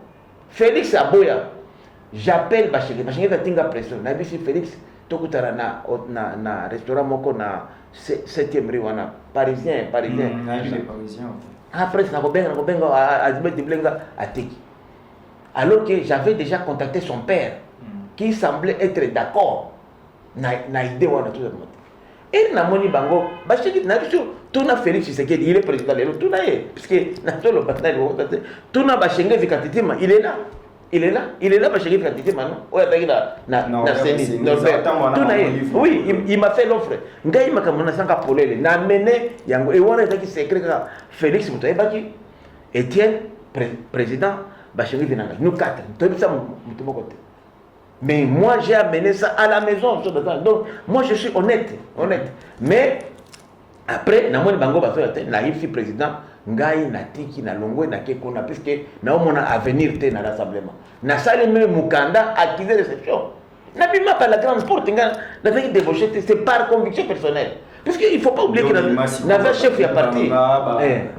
Félix Aboya. J'appelle Bachengé. Bachengé va tinga pression. Na bisi Félix tokutara na restaurant moko na 7e rue wana parisien. Après ça alors que j'avais déjà contacté son père qui semblait être d'accord na idée wana tout ça. Et na moni bango bachiki na biso tout na Félix Tshisekedi il est président lelo tout na ye puisque na tolo bataille tout na Bachengé Vikatitima il est là parce qu'il fait maintenant. Ouais, na Seni, Norbert. Oui, il m'a fait l'offre. Ngai m'a kamona sanga polele. Na mené yango et wana taki secret ka Félix Moutoye baki Etienne président Bachengé Vinanga. Nous quatre, tout ça mon côté. Mais moi j'ai amené ça à la maison. Donc moi je suis honnête. Mais après na moni bango baso na ici président ngai na tiki na longwe na kekona puisque na omona avenir te na rassemblement na sali même mukanda acquis réception na bima par la grande porte nga na fait débaucher c'est par conviction personnelle puisque il faut pas oublier que na va chef ya parti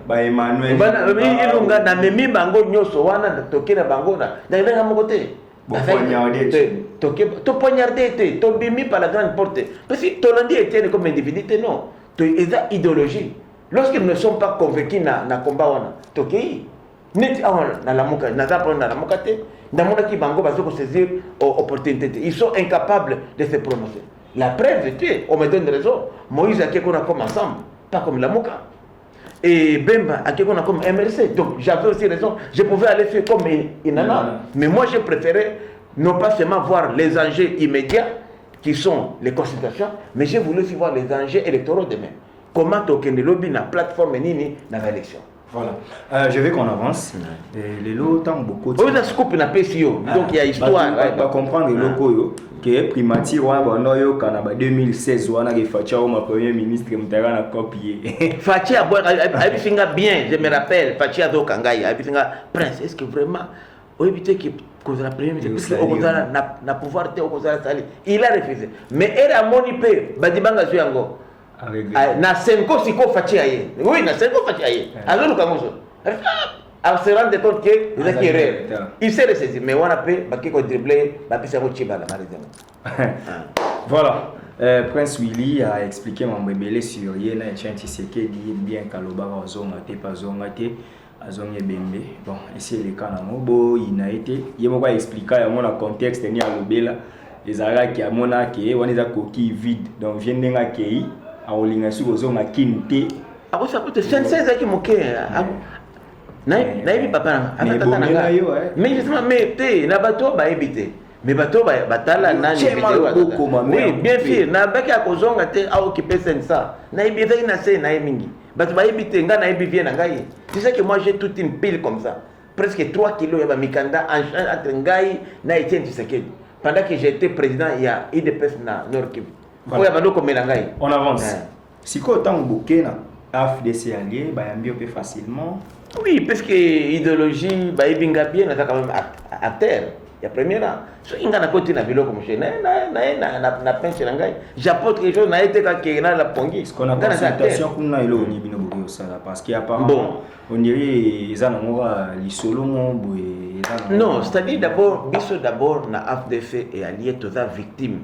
Emmanuel ilunga na memi bango nyoso wana tokena bango na nga moko te to poignarder te to bimi par la grande porte parce que to landi Etienne comme individu non to eza idéologie. Lorsqu'ils ne sont pas convaincus na combat wana tokei net na la muka na za prendre na la muka te ndamona ki bango bazo ko saisir opportunité ils sont incapables de se prononcer. La preuve on me donne raison. Moïse a qu'on a comme ensemble pas comme la muka et Bemba a qu'on a comme MRC. Donc j'avais aussi raison, je pouvais aller faire comme Inana, mais moi j'ai préféré non pas seulement voir les enjeux immédiats qui sont les consultations, mais j'ai voulu aussi voir les enjeux électoraux demain. Comment tu as lobby na plateforme nini na l'élection. Voilà. Je veux qu'on avance. Les lots, tant beaucoup. Oui, ça se coupe na PCO. Donc il y a histoire. On va comprendre les locaux. Que primature, on a 2016, on a fait ma premier ministre Mtara a copié. Fachi a bien, je me rappelle. Fachi a Kangai, Prince, est-ce que vraiment, on éviter que la première ministre, n'a pouvoir te au sali. Il a refusé. Mais elle a monipé, Badibanga Zuyango. Na Senko Siko Fachi aye. Oui, na Senko Fachi aye. Alors, on se rend compte que c'est qui est réel. Il s'est ressaisi, mais on a pu dribbler, voilà. Prince Willy a expliqué mon bébé sur Yéna et Chantiseke dit bien Kaloba Zonate, pas Zonate, Azonye Bembe. Bon, ici les cas Namobo, il a été. Il m'a expliqué à mon contexte, ni à l'obéla, les Arabes qui a mon accueil, on est à coquille vide, donc viennent d'un accueil, à Olinga sur Zone à Kinte. Ah, ça peut être 500 qui moquent. Naïbi papa mais justement mais te na bato ba ebité mais bato ba batala nani oui bien sûr na baki akozonga te a occuper 500 naïbi ezaki na se na mingi bato ba ebité nga naïbi vie na ngai tu sais que moi j'ai toute une pile comme ça presque 3 kilos ya ba mikanda entre ngai na Etienne Tshisekedi pendant que j'étais président il y a IDPS na Nord Kivu oya bandoko mela ngai on avance siko tant bokena AFDC allié ba yambi peu facilement. Oui, parce que l'idéologie, bah, il vient bien, quand même à terre. Il y a première là. Si il y a un côté na bilo comme chez na pince langai. J'apporte quelque chose na été quand il y a la pongi. Ce qu'on a consultation qu'on a elo ni bino bouger ça parce qu'il y a apparemment on dirait ils en ont les solo non, c'est-à-dire d'abord na AFDC et allié tous les victimes.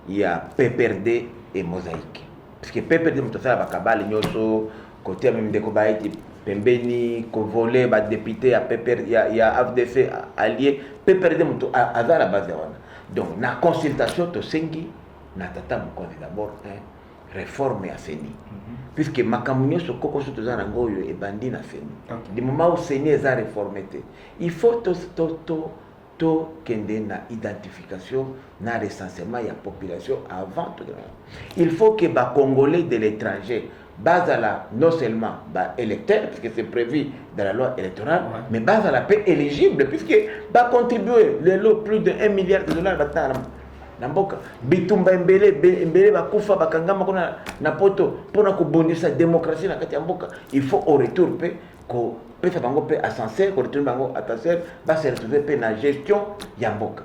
Il y a PPRD et Mosaïque. Parce que PPRD mto ça ba kabale nyoso côté même de kobaiti pembeni ko volé ba député à PPR il y a AFDC allié PPRD mto à la base wana. Donc na consultation to sengi na tata mko d'abord réforme ya CENI. Puisque makamunyo so koko so tozana ngoyo e bandi na CENI. Du moment où CENI est réformé, il faut to kende na identification na recensement ya population avant tout. Il faut que les Congolais de l'étranger base à la non seulement électeurs parce que c'est prévu dans la loi électorale mais base à la paix éligible puisque va contribuer les lots plus de 1 milliard de dollars na mboka bitumba mbele bakufa bakangama kuna na poto pona kubondisa démocratie na kati ya mboka il faut au retour pe ko pesa bango pe ascenseur ko retour bango ascenseur va se retrouver pe na gestion ya mboka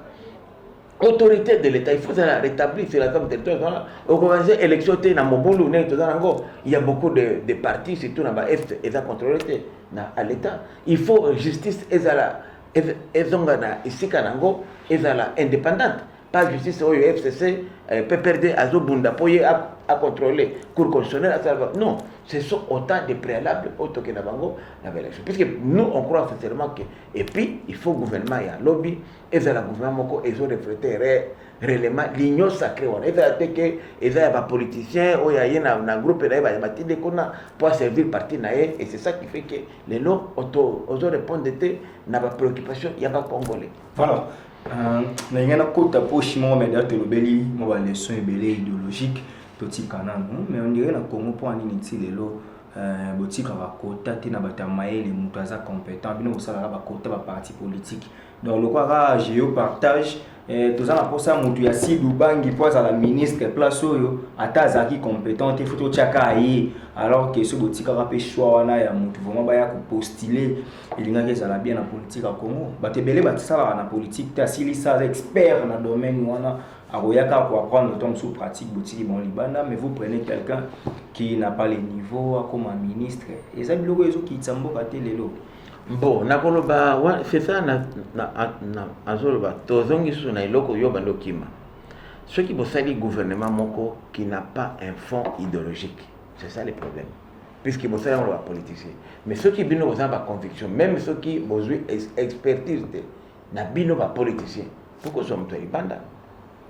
autorité de l'état il faut ça rétablir sur la table territoire organiser élection té na mobulu né to zango il y a beaucoup de partis surtout na ba est et ça contrôler na à l'état il faut justice ezala ezonga na isika nango ezala indépendante pas justice au FCC PPRD azobunda poye à contrôler cour constitutionnelle non ce sont autant de préalables au token bango la élection puisque nous on croit sincèrement que et puis il faut gouvernement ya lobby et ça la gouvernement moko ils ont reflété réellement l'union sacrée on est que ils a pas politiciens ou ya na groupe là ba matide kona pour servir parti na et c'est ça qui fait que les lots auto répondre na ba préoccupation ya ba congolais voilà na ngana kota pochimo mais date lobeli mo ba leçon ebele idéologique totika nanu mais on dirait na Congo pour nini ti lelo botika ba kota te na batamaele mutu aza compétent bino osala ba kota ba parti politique donc le quoi géopartage tous en pour ça mutu ya Sidou Bangi pour la ministre place oyo ata qui compétent te photo chaka yi alors que ce botika ba pe choix wana ya mutu vraiment ba ya ko postuler ilinga ke ça la bien na politique à Congo batebele batisa na politique ta sili ça expert na domaine wana aroyaka pour apprendre ton sous pratique botiki bon libanda mais vous prenez quelqu'un qui n'a pas les niveaux comme un ministre et ça biloko ezo ki tsamboka te lelo. Bon, nakoloba c'est ça na azoloba tozongi su na iloko yo bando kima. Ceux qui bossali gouvernement moko qui n'a pas un fond idéologique. C'est ça le problème. Puisque bossali on va politicien. Mais ceux qui bino bossali ba conviction, même ceux qui besoin expertise na bino ba politicien. Pourquoi sommes tu banda?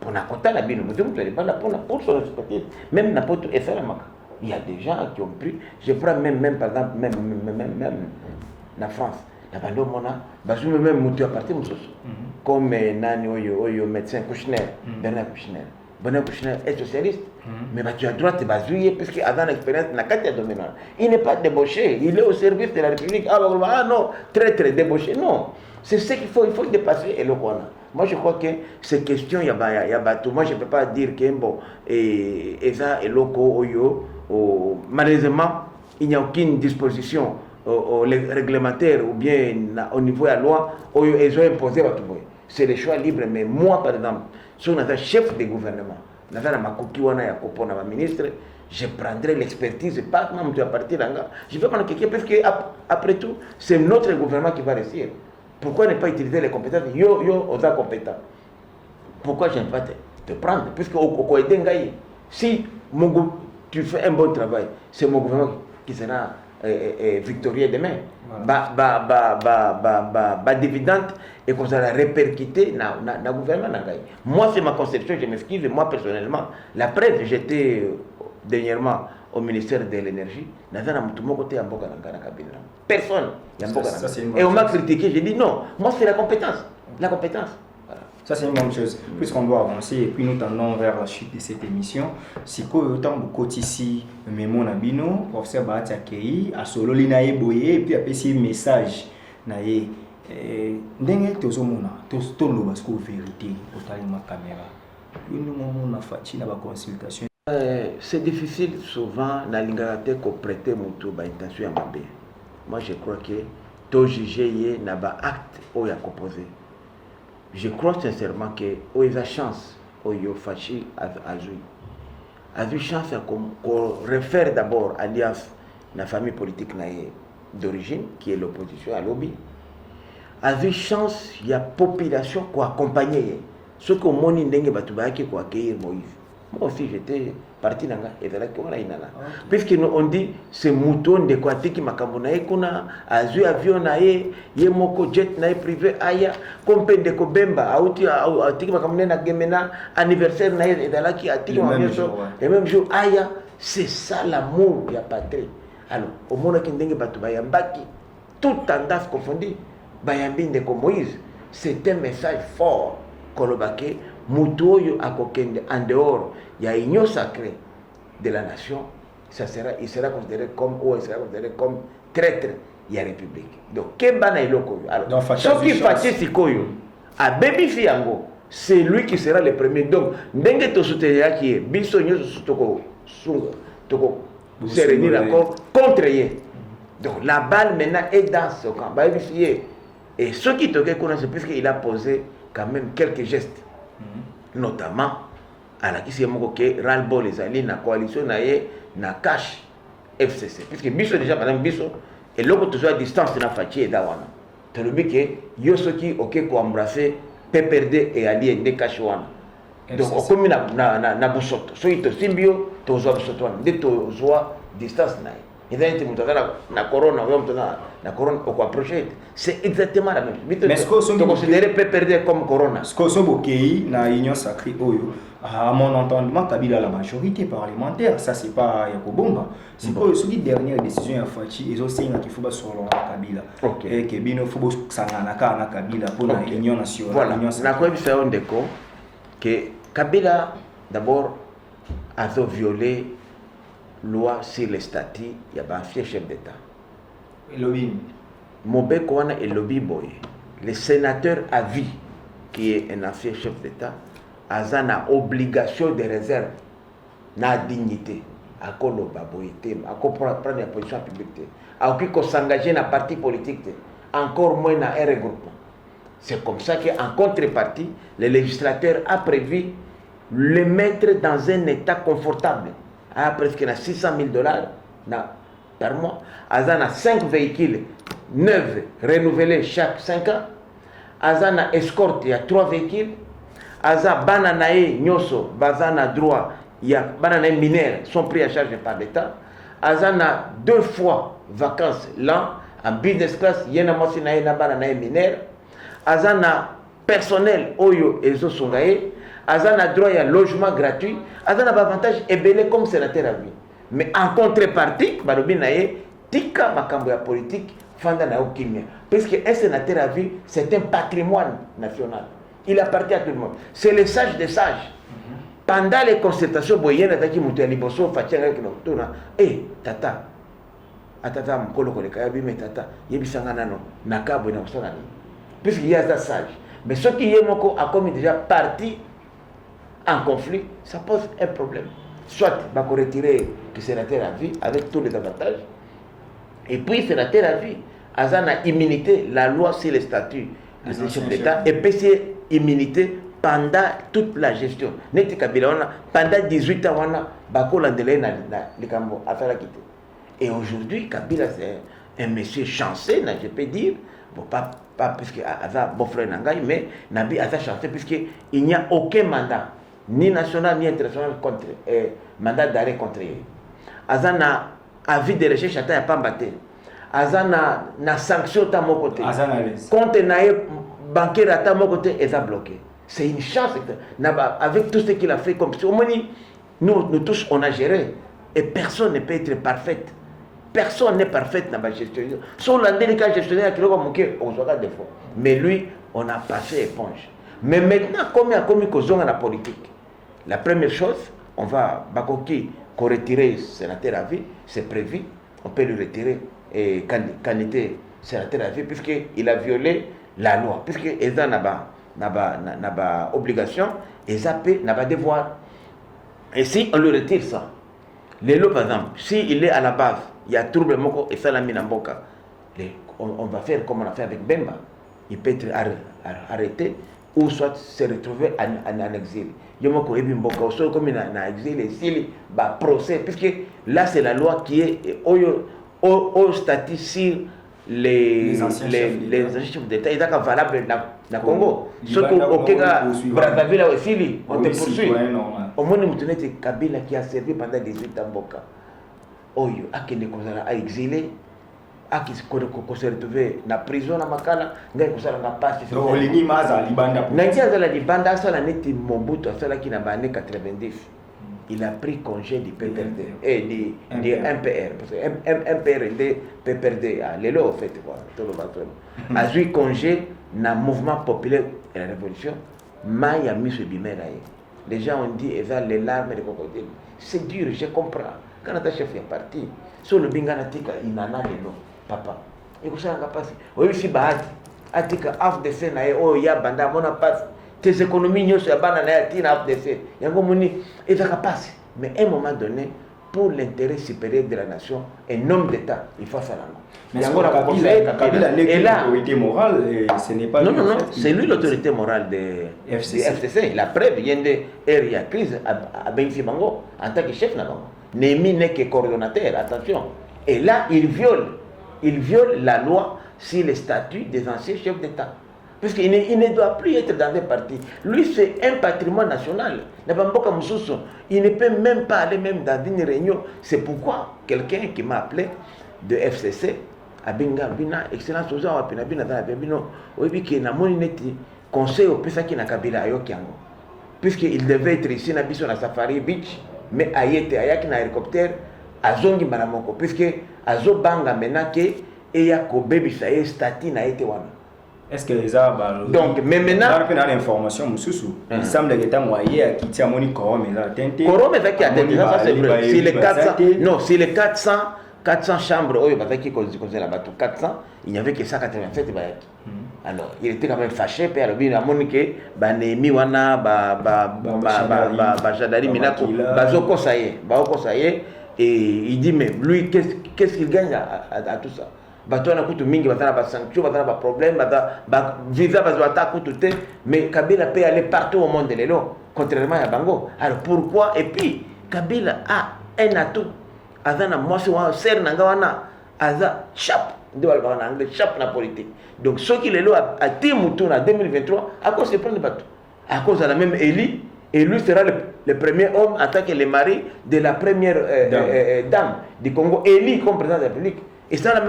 Pour na kota la bino, nous tu banda pour son expertise. Même na poto esalamaka. Il y a des gens qui ont pris, je prends même par exemple même na France na bando mona bazumi même mutu à partir musoso comme nani oyo médecin Kouchner Bernard Kouchner bon est socialiste. Mais tu as droit de baser puisque avant l'expérience n'a qu'à te dominer. Il n'est pas débauché, il est au service de la République. Ah non, très débauché. Non, c'est ce qu'il faut, il faut dépasser et le quoi. Moi je crois que ces questions, il y a tout. Moi je ne peux pas dire que bon, et ça et loco, malheureusement, il n'y a aucune disposition réglementaire ou bien au niveau de la loi, ils ont imposé votre boy. C'est le choix libre, mais moi par exemple, si on a un chef de gouvernement, je prendrai l'expertise, pas même de partir là. Je vais prendre quelqu'un parce que après tout, c'est notre gouvernement qui va réussir. Pourquoi ne pas utiliser les compétences? Yo, on a compétent. Pourquoi je ne vais pas te prendre? Puisque si tu fais un bon travail, c'est mon gouvernement qui sera victorieux demain. Dividende et qu'on va répercuter dans le gouvernement. Moi, c'est ma conception, je m'excuse, moi personnellement. La preuve, j'étais dernièrement au ministère de l'énergie. Personne. Et on m'a critiqué, j'ai dit non, moi c'est la compétence. La compétence. Voilà. Ça, c'est une bonne chose. Puisqu'on doit avancer et puis nous tendons vers la suite de cette émission. Si autant de côté ici, Mémo Nabino, professeur Bahati Akei, à Solo Linae Boye, et puis après un message. Naye, ndenge tozomona, tolo basko vérité, totalement caméra. Nous avons fait une consultation. C'est difficile souvent dans l'ingérité qu'on prête mon intention à ma. Moi je crois que tout juger n'a pas acte ou à composer. Je crois sincèrement que il a chance au fachi a eu chance qu'on réfère d'abord alliance la famille politique d'origine qui est l'opposition à lobby. A eu chance il y a population qui accompagner ce que moni ndenge batubaki ko accueillir Moïse. Moi aussi j'étais parti nanga et là qu'on a inala. Puisque on dit c'est mouton de quoi tiki makambo na ekuna azu avion na ye moko jet na privé aya kompende ko bemba auti tiki makambo na gemena anniversaire na ye et là qui a tiki et même jour aya c'est ça l'amour ya patrie. Alors au monde qui ndenge batu bayambaki toute tendance confondue bayambi de Moïse, c'est un message fort kolobake mutoyo akokende en dehors il y a union sacrée de la nation, il sera considéré comme traître de la République. Donc, Kembana Iloko. Alors, ce qui fait Sikoyo, à Baby Fiango, c'est lui qui sera le premier. Donc, Ndenge Tosuteya qui est Bissonio Toko se réunir encore contre lui. Donc, la balle maintenant est dans ce camp. Et ce qui te connaissent, puisqu'il a posé quand même quelques gestes, notamment à la qui que ras-le-bol les alliés na coalition na cash FCC puisque biso déjà madame biso et l'autre toujours à distance na fachi et dawana tu le dis que yo soki OK ko embrasser PPRD et alliés de cash wana donc comme na busoto so ito simbio to zo busoto de to zo distance na et là tu na corona na corona au approcher c'est exactement la même mais tu considères PPRD comme corona ce que so bokei na union sacrée oyo. À mon entendement, Kabila la majorité parlementaire, ça c'est pas Yakobomba. C'est pour la dernière décision à Fachi, ils ont signé qu'il faut sur Kabila. Et que Bino faut s'anganaka na Kabila pour l'union nationale. Voilà. La question de que Kabila d'abord a violé loi sur le statut, il y a un fier chef d'État. Et lobby. Mobé Kouana et lobby boy. Le sénateur à vie qui est un ancien chef d'État. Azana obligation de réserve, na dignité, à quoi le baboïté, à quoi prendre la position publique, à quoi s'engager dans parti politique, encore moins dans un regroupement. C'est comme ça qu'en contrepartie, le législateur a prévu le mettre dans un état confortable, à presque $600 000 par mois, Azana 5 véhicules neufs renouvelés chaque 5 ans, Azana escorte, il y a 3 véhicules. Aza bananae nyoso bazana droit ya bananae mineurs sont pris à charge par l'État. Azana 2 fois vacances l'an en business class yena mosinae na bananae mineurs. Azana personnel oyo ezo songae. Azana droit ya logement gratuit. Azana avantage ebele comme sénateur à vie. Mais en contrepartie balobi nae tika makambo ya politique fanda na okimia parce que un sénateur à vie c'est un patrimoine national. Il appartient à tout le monde. C'est le sage des sages. pendant les consultations boyenne ataki mutu ya liboso fatianga ki notuna tata atata mkolo koleka ya bime tata yebisanga nano nakabo na kusana ni puisqu'il y a ça sage mais ce qui est moko a commis déjà parti en conflit ça pose un problème soit va retirer le sénateur à vie avec tous les avantages et puis sénateur à vie azana immunité la loi sur les statuts du chef d'État et puis c'est immunité pendant toute la gestion. Neti Kabila pendant 18 ans on a bako landele na likambo affaire quitter. Et aujourd'hui Kabila c'est un monsieur chanceux, je peux dire, bon pas puisque asa bon frère nangai mais nabi asa chanceux puisque il n'y a aucun mandat ni national ni international contre mandat d'arrêt contre lui. Asa na avis de recherche ata ya pambate. Asa na sanction ta mon côté. Asa na compte na bancaire ata mon côté est bloqué. C'est une chance avec tout ce qu'il a fait comme si nous tous on a géré et personne ne peut être parfait. Personne n'est parfait dans la gestion. Sur la délicate gestionnaire qui on aura des fois. Mais lui, on a passé éponge. Mais maintenant, comme il y a commis dans la politique, la première chose, on va retirer le sénateur à vie, c'est prévu, on peut le retirer et candidater sénateur à vie puisqu'il a violé la loi, puisqu'il n'a pas obligation et ça peut n'a pas devoir. Et si on le retire ça, les lots par exemple, s'il est à la base, il y a trouble moko et ça la mine en boca, on va faire comme on a fait avec Bemba, il peut être arrêté ou soit se retrouver en exil. Il y a un mboka soit comme en exil et s'il va procès puisque là c'est la loi qui est au statut sur les anciens chefs d'État, ils sont valables dans le Congo. Sauf qu'au Brazzaville aussi, on te poursuit. Au moins, nous avons Kabila qui a servi pendant 18 ans. Oyo, a qui a exilé, a qui se retrouvé dans la prison à Makala, il a passé. Donc, on est à Libanda. La Libanda, ça a été Mobutu, ça qui n'a pas 90. Il a pris congé du PPRD et du MPR. Parce que MPRD, PPRD, les lois, en fait, tout le monde. A eu congé dans le mouvement populaire et la révolution. Mais il a mis ce bimera. Les gens ont dit, les larmes de crocodile. C'est dur, je comprends. Quand le chef est parti, sur le binganatika, il en a des noms, papa. Et vous savez, oui, si Bahati, Atika, AFDC, oh, il y a Banda, mon passe. Tes économies ne sont pas dans AFDC. Il y a un passe. Mais à un moment donné, pour l'intérêt supérieur de la nation, un homme d'État, il faut faire mais Kabila n'est pas l'autorité morale, ce n'est pas... Non, c'est lui l'autorité morale de FCC. La preuve vient de Eria Crise à Benfi Bango, en tant que chef Nabango. Némi n'est que coordonnateur, attention. Et là, il viole la loi sur les statuts des anciens chefs d'État. Puisqu'il ne doit plus être dans des partis. Lui, c'est un patrimoine national. Il ne peut même pas aller même dans une réunion. C'est pourquoi quelqu'un qui m'a appelé de FCC, Abinga, excellence aux gens, conseil au Pesaki na Kabila Ayokiango. Puisqu'il devait être ici, na Safari Beach, mais Ayete, Ayaki na hélicoptère, Azongi Banamoko. Puisque Azo Banga Menake, Eya Kobebi Saye, Stati na Ete Wana. Est-ce que les arbres... Donc, mais maintenant... On a l'information, il semble que tu as moyen qui tient mon Korom, mais qui a été ça c'est vrai. Si les 400... Non, si les 400 chambres, qui causaient là-bas, 400, il n'y avait que 187. Alors, il était quand même fâché, puis il a dit que Némi Wana, Jadari Minako, Bazoko ça y est, et il dit, mais lui, qu'est-ce qu'il gagne à tout ça? Bato na kutu mingi batana ba sanction batana ba problème ba visa bazwata kutu te mais Kabila peut aller partout au monde lelo contrairement à Bango. Alors pourquoi? Et puis Kabila a un atout azana moi c'est un ser nanga wana aza chap de wal ba anglais chap na politique. Donc ceux qui lelo a timutu na 2023 à cause de prendre bateau à cause de la même Eli et lui sera le premier homme en tant que le mari de la première dame du Congo Eli comme président de la République. Et ça,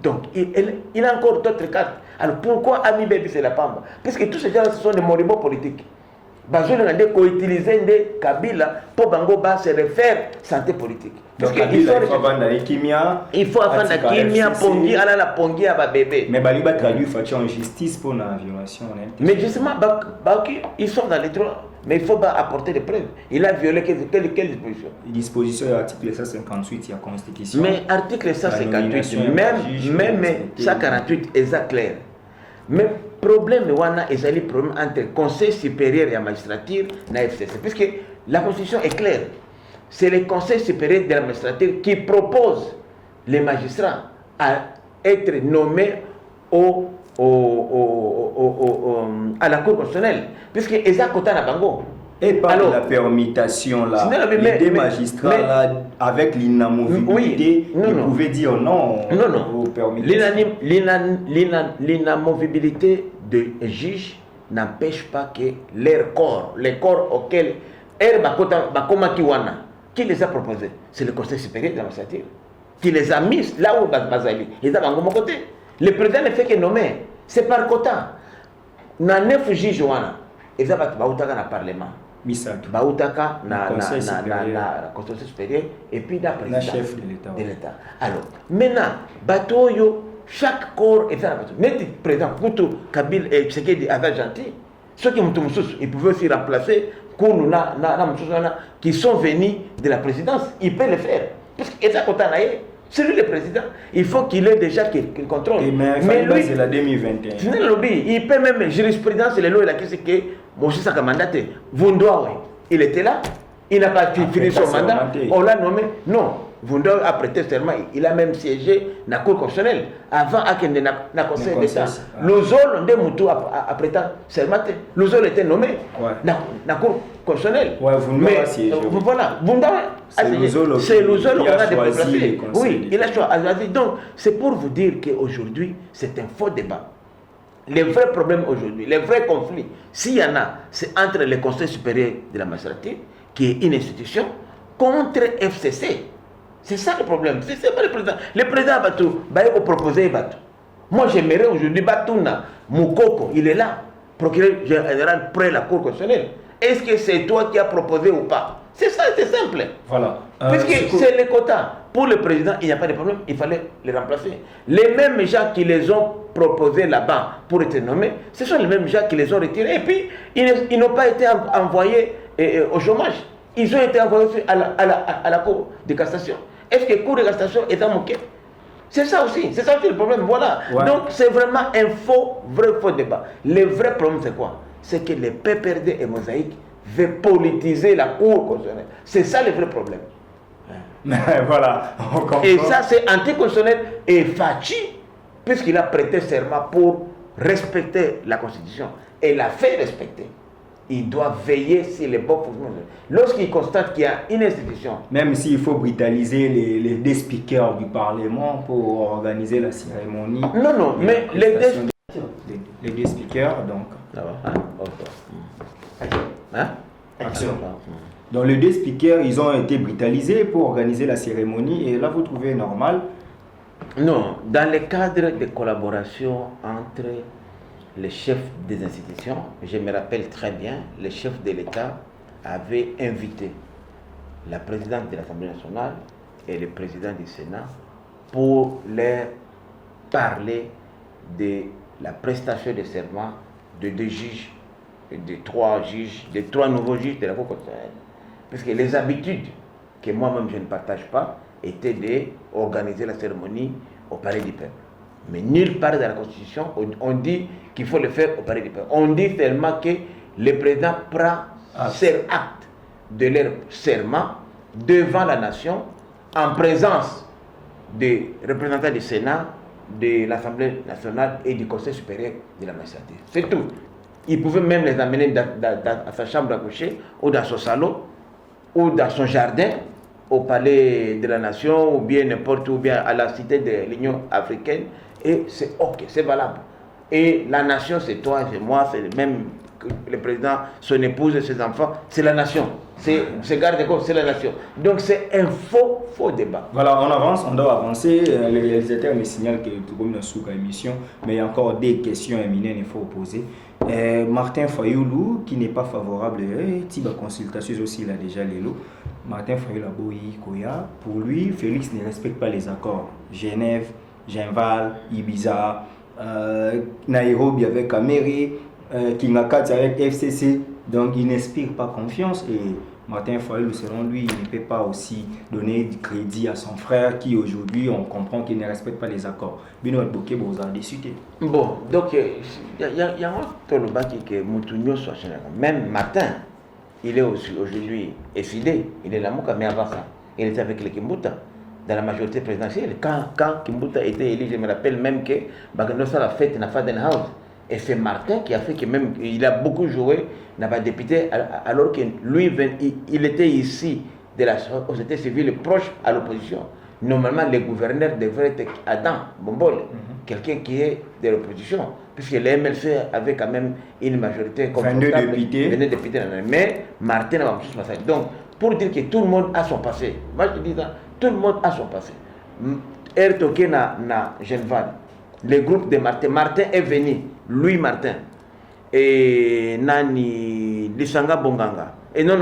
donc, il a encore d'autres cartes. Alors, pourquoi Ami Baby c'est la Pamba? Parce que tous ces gens, ce sont des moribonds politiques. Bazo n'a pas utilisé des Kabila pour Bango se refaire santé politique. Parce qu'il faut vendre la kimia. Il faut vendre la kimia, pongi, à la pongi à bébé. Mais Baliba traduit, il faut en justice pour la violation. Mais justement, ils sont dans les trois. Mais il faut pas apporter des preuves. Il a violé quelle disposition? Disposition de l'article 158 de la Constitution. Mais article 158, même 148 est clair. Mais problème est le problème entre le Conseil supérieur et la magistrature et la FCC. Puisque la Constitution est claire. C'est le Conseil supérieur de la magistrature qui propose les magistrats à être nommés à la Cour constitutionnelle. Puisque ils ont côté à Bango. Et par la permutation là, les magistrats là, avec l'inamovibilité, ils pouvaient dire non. L'inamovibilité des juges n'empêche pas que les corps auxquels qui les a proposés, c'est le Conseil supérieur de la magistrature qui les a mis là où Bazali. Ils ont mon côté. Le président ne fait que nommer. C'est par quota. Il y a 9 juges ils ont dans le Parlement. Baoutaka na Constitution supérieure et puis la présidence chef de l'État. Alors, maintenant, Batoyo, chaque corps est un bateau. Net président, Koutou, Kabil et Tshisekedi avaient gentil. Ceux qui ils pouvaient aussi remplacer qui sont venus de la présidence. Ils peuvent le faire. Parce que c'est lui le président. Il faut qu'il ait déjà qu'il contrôle. Mais lui, c'est la 2021. Il peut même, jurisprudence, les lois, il a dit que Moshe Saka mandaté. Vundoa, il était là. Il n'a pas fini son mandat. On l'a nommé. Non. Vundoa a prêté serment. Il a même siégé dans la Cour constitutionnelle. Avant qu'il ait na Conseil d'État. L'Ozol, on Moutou a prêté serment. L'Ozol était nommé dans la Cour constitutionnelle. Mais voilà. Vundoa, c'est l'Ozol qu'on a déplacé. Oui, il a choisi. Donc, c'est pour vous dire qu'aujourd'hui, c'est un faux débat. Les vrais problèmes aujourd'hui, les vrais conflits, s'il y en a, c'est entre le Conseil supérieur de la magistrature, qui est une institution, contre FCC. C'est ça le problème. C'est pas le président. Le président Batou, il proposer Batou. Moi, j'aimerais aujourd'hui Batouna, Moukoko, il est là, procureur général près la Cour constitutionnelle. Est-ce que c'est toi qui as proposé ou pas? C'est ça, c'est simple. Voilà. Puisque c'est les quotas. Pour le président, il n'y a pas de problème, il fallait les remplacer. Les mêmes gens qui les ont proposés là-bas pour être nommés, ce sont les mêmes gens qui les ont retirés. Et puis, ils n'ont pas été envoyés au chômage. Ils ont été envoyés à la Cour de cassation. Est-ce que la Cour de cassation est manquée? C'est ça aussi le problème. Voilà. Ouais. Donc, c'est vraiment un vrai débat. Le vrai problème, c'est quoi? C'est que les PPRD et Mosaïque veulent politiser la Cour constitutionnelle. C'est ça le vrai problème. Mais voilà, on comprend. Et ça, c'est anticonstitutionnel et Fachi, puisqu'il a prêté serment pour respecter la Constitution et l'a fait respecter. Il doit veiller sur les bons fonctionnements. Lorsqu'il constate qu'il y a une institution. Même s'il faut brutaliser les deux speakers du Parlement pour organiser la cérémonie. Non, mais les deux speakers, donc. Action. Donc les deux speakers, ils ont été brutalisés pour organiser la cérémonie et là vous trouvez normal? Non, dans le cadre de collaboration entre les chefs des institutions, je me rappelle très bien, le chef de l'État avait invité la présidente de l'Assemblée nationale et le président du Sénat pour leur parler de la prestation de serment de 2 juges, de 3 juges, de 3 nouveaux juges de la Cour constitutionnelle. Parce que les habitudes que moi-même je ne partage pas étaient d'organiser la cérémonie au Palais du Peuple. Mais nulle part dans la Constitution, on dit qu'il faut le faire au Palais du Peuple. On dit seulement que le président prend acte de leur serment devant la nation, en présence des représentants du Sénat, de l'Assemblée nationale et du Conseil supérieur de la magistrature. C'est tout. Il pouvait même les amener dans sa chambre à coucher ou dans son salon ou dans son jardin au palais de la nation ou bien n'importe où, bien à la cité de l'Union africaine, et c'est ok, c'est valable. Et la nation, c'est toi, c'est moi, c'est même le président, son épouse et ses enfants, c'est la nation. C'est garde-côte, c'est la nation. Donc c'est un faux débat. Voilà, on avance, on doit avancer. Le réalisateur me signale que tout comme une sous-émission, mais il y a encore des questions éminentes il faut poser. Martin Fayoulou, qui n'est pas favorable, Tiba consultation aussi, il a déjà les lots. Martin Fayoulou Aboyi Koya, pour lui, Félix ne respecte pas les accords. Genève, Genval, Ibiza, Nairobi avec Amérique, Kingakat avec FCC. Donc il n'inspire pas confiance et Martin Fayulu, selon lui, il ne peut pas aussi donner du crédit à son frère qui aujourd'hui, on comprend qu'il ne respecte pas les accords. Bino Bokeh, vous en discutez. Bon, donc il y a un autre baki que Moutounio soit général. Même Martin, il est aujourd'hui FID, il est là, mais avant ça, il était avec les Kimbuta dans la majorité présidentielle. Quand Kimbuta était élu, je me rappelle même que Baganosa la fête dans Fadenhouse. Et c'est Martin qui a fait que même il a beaucoup joué dans la député alors que lui il était ici de la société civile proche à l'opposition. Normalement le gouverneur devrait être Adam Bombole, quelqu'un qui est de l'opposition, puisque le MLC avait quand même une majorité confortable. 22 députés. Mais Martin n'a pas passé. Donc pour dire que tout le monde a son passé. Moi je dis ça, tout le monde a son passé. Ertoke na Genval. Le groupe de Martin. Martin est venu, Louis Martin, et Nani Lisanga Bonganga. Et non,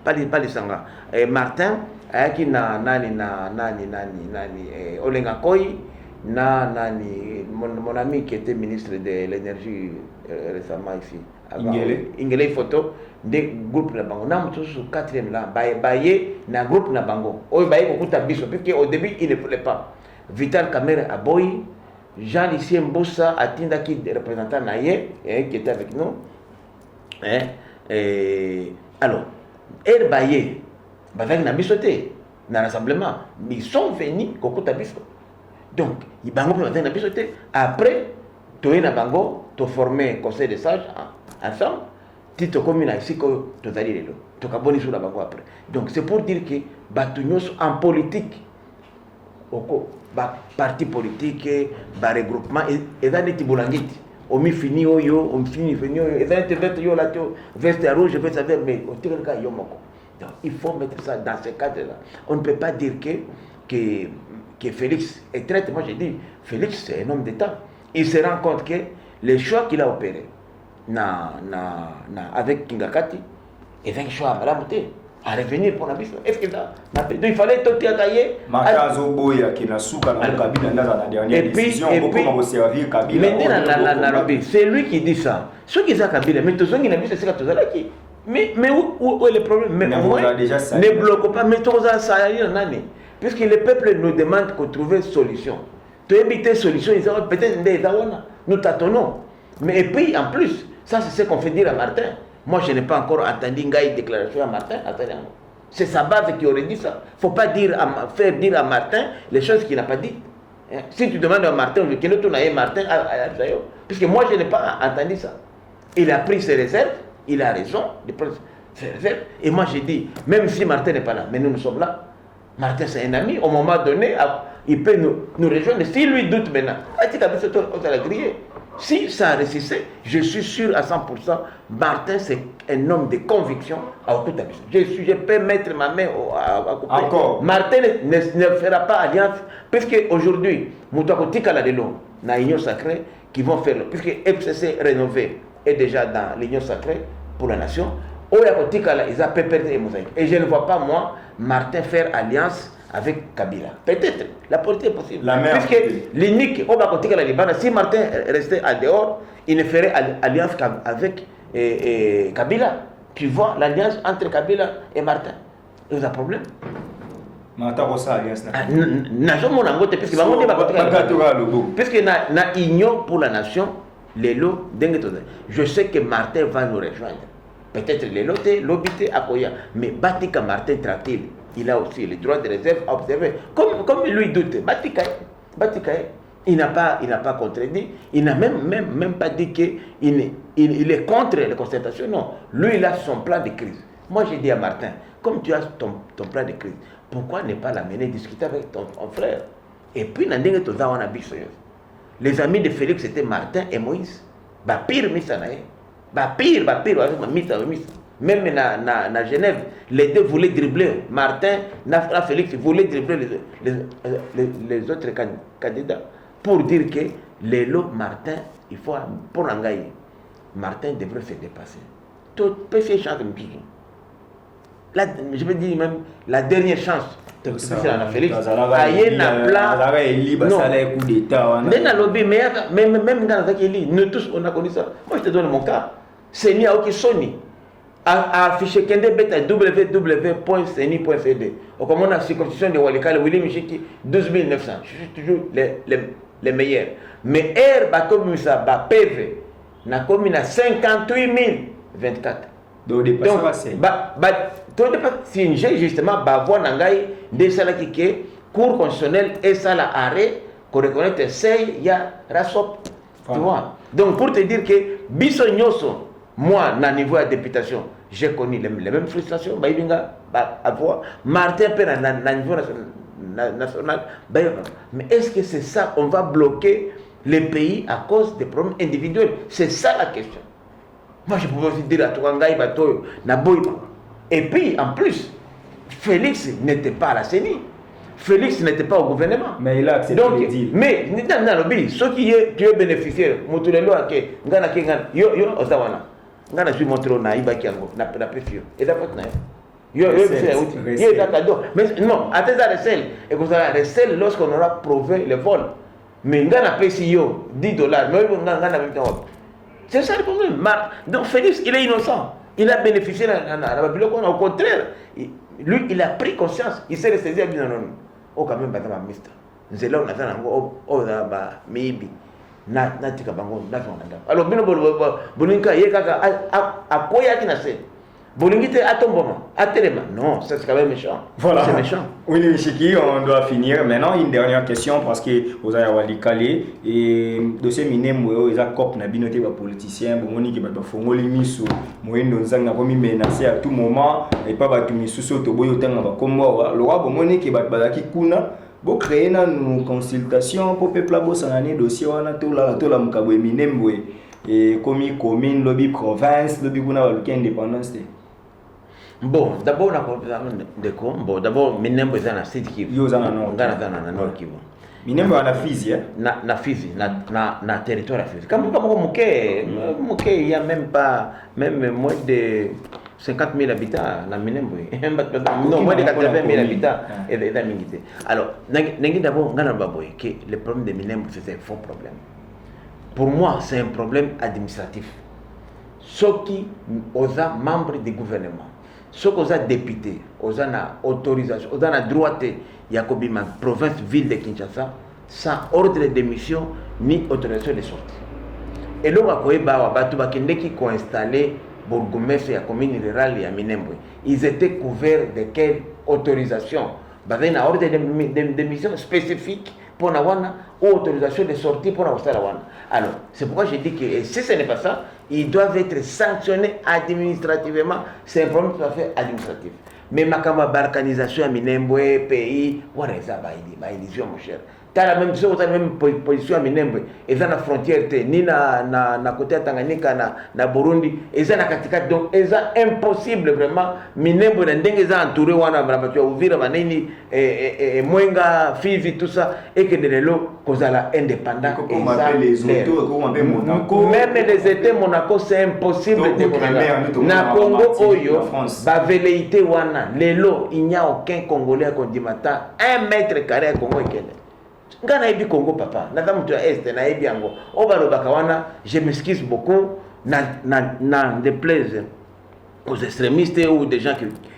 pas Lisanga. Et Martin, qui na Nani Olenga Koi, Nani, mon ami qui était ministre de l'énergie récemment ici. Ingele Photo, des groupes na Bango. Nous sommes sur 4e là, Baye, na groupe na Bango. Baye, beaucoup d'abus, parce qu'au début, il ne voulait pas. Vital Kamere à Boy. Jean-Lucien Mbossa a tindaki des représentants naïe qui était avec nous. Alors, Herbaye, avec Nabisoté, dans l'Assemblement, ils sont venus au Kotabiso. Donc, ils bango pour Nabisoté. Après, tu es Bango, tu as formé conseil des sages ensemble, tu te communes ici que tu as dit, tu as boni sur la Bango après. Donc, c'est pour dire que Batounos en politique, parti politique, regroupement, et dans les Tiboulangiti. On me finit, on finit, et dans les vêtements, yo là, veste rouge, je vais savoir, mais au tel cas, yo moko. Donc, il faut mettre ça dans ce cadre-là. On ne peut pas dire que Félix est traité. Moi, j'ai dit, Félix, c'est un homme d'État. Il se rend compte que les choix qu'il a opérés avec Kingakati, et avec choix à Malamouté, à revenir pour la vie. Est-ce que ça il fallait tout tailler. Et puis, c'est lui qui dit ça. Ceux qui ont Kabila, mais tous ceux qui n'ont pas c'est que mais où est le problème? Mais ne bloque pas, mais tout ça, puisque le peuple nous demande qu'on trouve une solution. Tu éviter solution, peut-être nous tâtonnons. Mais et puis, en plus, ça c'est ce qu'on fait dire à Martin. Moi, je n'ai pas encore entendu une déclaration à Martin. C'est sa base qui aurait dit ça. Il ne faut pas faire dire à Martin les choses qu'il n'a pas dites. Si tu demandes à Martin, Martin, puisque moi, je n'ai pas entendu ça. Il a pris ses réserves, il a raison de prendre ses réserves. Et moi, j'ai dit, même si Martin n'est pas là, mais nous sommes là. Martin, c'est un ami. Au moment donné, il peut nous rejoindre. S'il lui doute maintenant, on va la griller. Si ça a résisté, je suis sûr à 100%, Martin c'est un homme de conviction à Okutabis. Je peux mettre ma main à couper. Encore. Martin ne fera pas alliance, puisque aujourd'hui, Moutakotika la Delo, dans l'Union sacrée, qui vont faire, puisque FCC rénové est déjà dans l'Union sacrée pour la nation, Oyakotika la, ils ont perdu les mosaïques. Et je ne vois pas, moi, Martin faire alliance avec Kabila. Peut-être, la politique est possible. Puisque l'unique, si Martin restait à dehors, il ne ferait alliance avec Kabila. Tu vois l'alliance entre Kabila et Martin. Il y a un problème. Martin a alliance. Puisque na union pour la nation, je sais que Martin va nous rejoindre. Peut-être les lotés, l'obité à Koya. Mais Batika Martin traite-t-il? Il a aussi le droit de réserve à observer. Comme il lui doute, Batikaï, il n'a pas contredit, il n'a même pas dit qu'il est contre les concertations. Non, lui, il a son plan de crise. Moi, j'ai dit à Martin, comme tu as ton plan de crise, pourquoi ne pas l'amener discuter avec ton frère? Et puis, les amis de Félix, c'était Martin et Moïse. Pire, même à Genève, les deux voulaient dribbler. Martin, Félix voulaient dribbler les autres candidats pour dire que les lots Martin, il faut pour l'engager. Martin devrait se dépasser. Tout peut faire chance de je veux dire même la dernière chance. C'est la Félix. Même dans nous tous on a connu ça. Moi je te donne mon cas. C'est Nia Oki Sony. affiché kende beta www.ceni.cd. Comme on a la circonscription de Walikale, Willy Michiki, 12 900. Je suis toujours les meilleurs. Mais R, comme ça, PV, na commune à 58 024. Donc, si j'ai justement voir nangai des salles qui cour constitutionnel et ça l'arrêt qu'on reconnaît c'est il y a rasop. Tu vois. Donc pour te dire que biso nyoso moi na niveau de députation j'ai connu les mêmes frustrations ba ibinga ba avoir Martin pe na niveau national mais est-ce que c'est ça on va bloquer les pays à cause des problèmes individuels? C'est ça la question. Moi je pouvais aussi dire à toi ngai bato na boy. Et puis en plus Félix n'était pas à la CENI. Félix n'était pas au gouvernement. Mais il a accepté donc, le deal. Mais, ceux qui ont bénéficié, Moutulelo a été, yo, Osawana, Ngana suis montré au Naïba qui a préféré. Et d'après Yo, mais non, à tes recel. Et comme ça, recel lorsqu'on aura prouvé le vol. Mais Ngana paye $10, mais Ngana même temps. C'est ça le problème. Donc Félix, il est innocent. Il a bénéficié de la Babylone. Au contraire, lui, il a pris conscience. Il s'est ressaisi à bien non. Oh, quand même, pas mista. C'est là où on attend encore. Oh, là, maybe. Na tika bango, na tika. Alors, bino bolinka yekaka a quoi yaki na se. Bolingite atomboma, atelema. Non, ça c'est quand même méchant. Voilà. C'est méchant. Oui, les Chiki, on doit finir. Maintenant, une dernière question parce que vous avez Wali Calé et dossier minem ils a cop na binoté ba politicien, bon moni ki ba fongoli miso, moyendo nzanga komi menacer à tout moment et pas ba tumisu soto boyo tanga ba kombo le roi bon moni ki ba ki kuna bo créer na nous consultation pour peuple bo sanane dossier wana to la mukabo minem et komi commune lobby province lobby kuna ba indépendance. Bon, d'abord, d'abord, Minembo est un site qui est dans le nord Kivu. Minembo est en Fizi, na Fizi, na territoire Fizi. Comme il y a même pas, même moins de 50 000 habitants dans Minembo. Non, moins de 80 000 habitants. Alors, d'abord, que le problème de Minembo, c'est un faux problème. Pour moi, c'est un problème administratif. Ceux qui sont membres du gouvernement, ceux qui sont députés, qui ont autorisation, qui ont droit de la province, ville de Kinshasa, sans ordre de mission ni autorisation de sortie. Et là, qui ont installé bourgmestre et la commune rurale de Minembwe, ils étaient couverts de quelle autorisation? Il y a un ordre de mission spécifique pour avoir ou autorisation de sortie pour avoir. Alors, c'est pourquoi je dis que si ce n'est pas ça, ils doivent être sanctionnés administrativement. C'est un problème tout à fait administratif. Mais ma balkanisation à Minembwe, pays, voilà, ça va illusion, mon cher. Tu as la même chose, la même position à Minembwe. Ils ont la frontière, ni na côté de Tanganyika, na Burundi, ils ont la katika. Donc, ils ont impossible vraiment. Minembwe, ils ont entouré, ils ont ouvert, Mwenga, Fizi, tout ça, et que de l'eau, qu'ils ont indépendant. Comment appelle les autos, comment appelle Monaco. Même les États Monaco, c'est impossible de découvrir. Na Congo, Oyo, ba velléité, wana, l'élo, il n'y a aucun Congolais à Kondimata, 1 mètre carré à Congo et Kenya. Ngana ebi Congo papa, na damu tu est na ebi ango. Obalo bakawana, je m'excuse beaucoup, na déplaise aux extrémistes ou des gens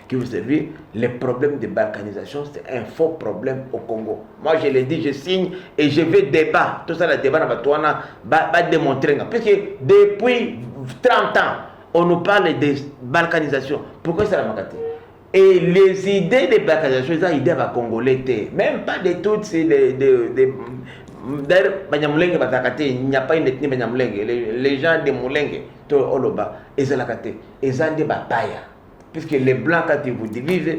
qui vous servent, le problème de balkanisation c'est un faux problème au Congo. Moi je l'ai dit, je signe et je vais débattre. Tout ça le débat na batouana va démontrer parce que depuis 30 ans on nous parle de balkanisation. Pourquoi ça la makate? Et les idées de balkanisation, les idées à Congolais, même pas de toutes, c'est d'ailleurs, il n'y a pas une ethnie Banyamulenge, les gens de Mulenge, Oloba, ils ont des batailles. Puisque les blancs, quand ils vous divisent,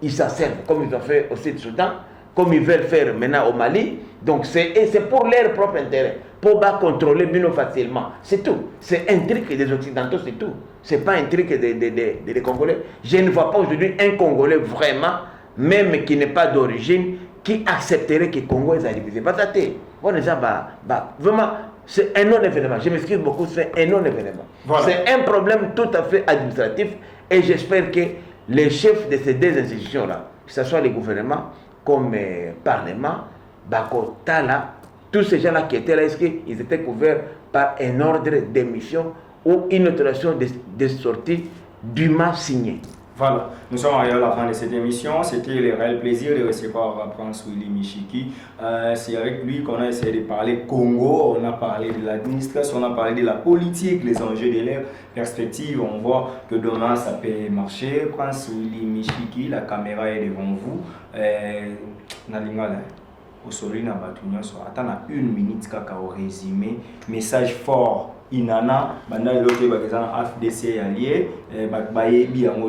ils s'en servent, comme ils ont fait au Sud-Soudan, comme ils veulent faire maintenant au Mali. Donc c'est pour leur propre intérêt, pour contrôler Bino facilement. C'est tout. C'est un truc des Occidentaux, c'est tout. Ce n'est pas un truc des Congolais. Je ne vois pas aujourd'hui un Congolais vraiment, même qui n'est pas d'origine, qui accepterait que le Congo est divisé. Vraiment, c'est un non-événement. Je m'excuse beaucoup, c'est un non-événement. Voilà. C'est un problème tout à fait administratif et j'espère que les chefs de ces deux institutions-là, que ce soit les gouvernements comme le Parlement, Bakotala, tous ces gens-là qui étaient là, est-ce qu'ils étaient couverts par un ordre d'émission ou une autorisation de sortie dûment signé. Voilà, nous sommes arrivés à la fin de cette émission. C'était le réel plaisir de recevoir Prince Willy Michiki. C'est avec lui qu'on a essayé de parler Congo, on a parlé de l'administration, on a parlé de la politique, les enjeux de l'air, perspective. On voit que demain ça peut marcher. Prince Willy Michiki, la caméra est devant vous. Au soleil, attends une minute au résumé, message fort. Inana, maintenant l'autre FDC allié,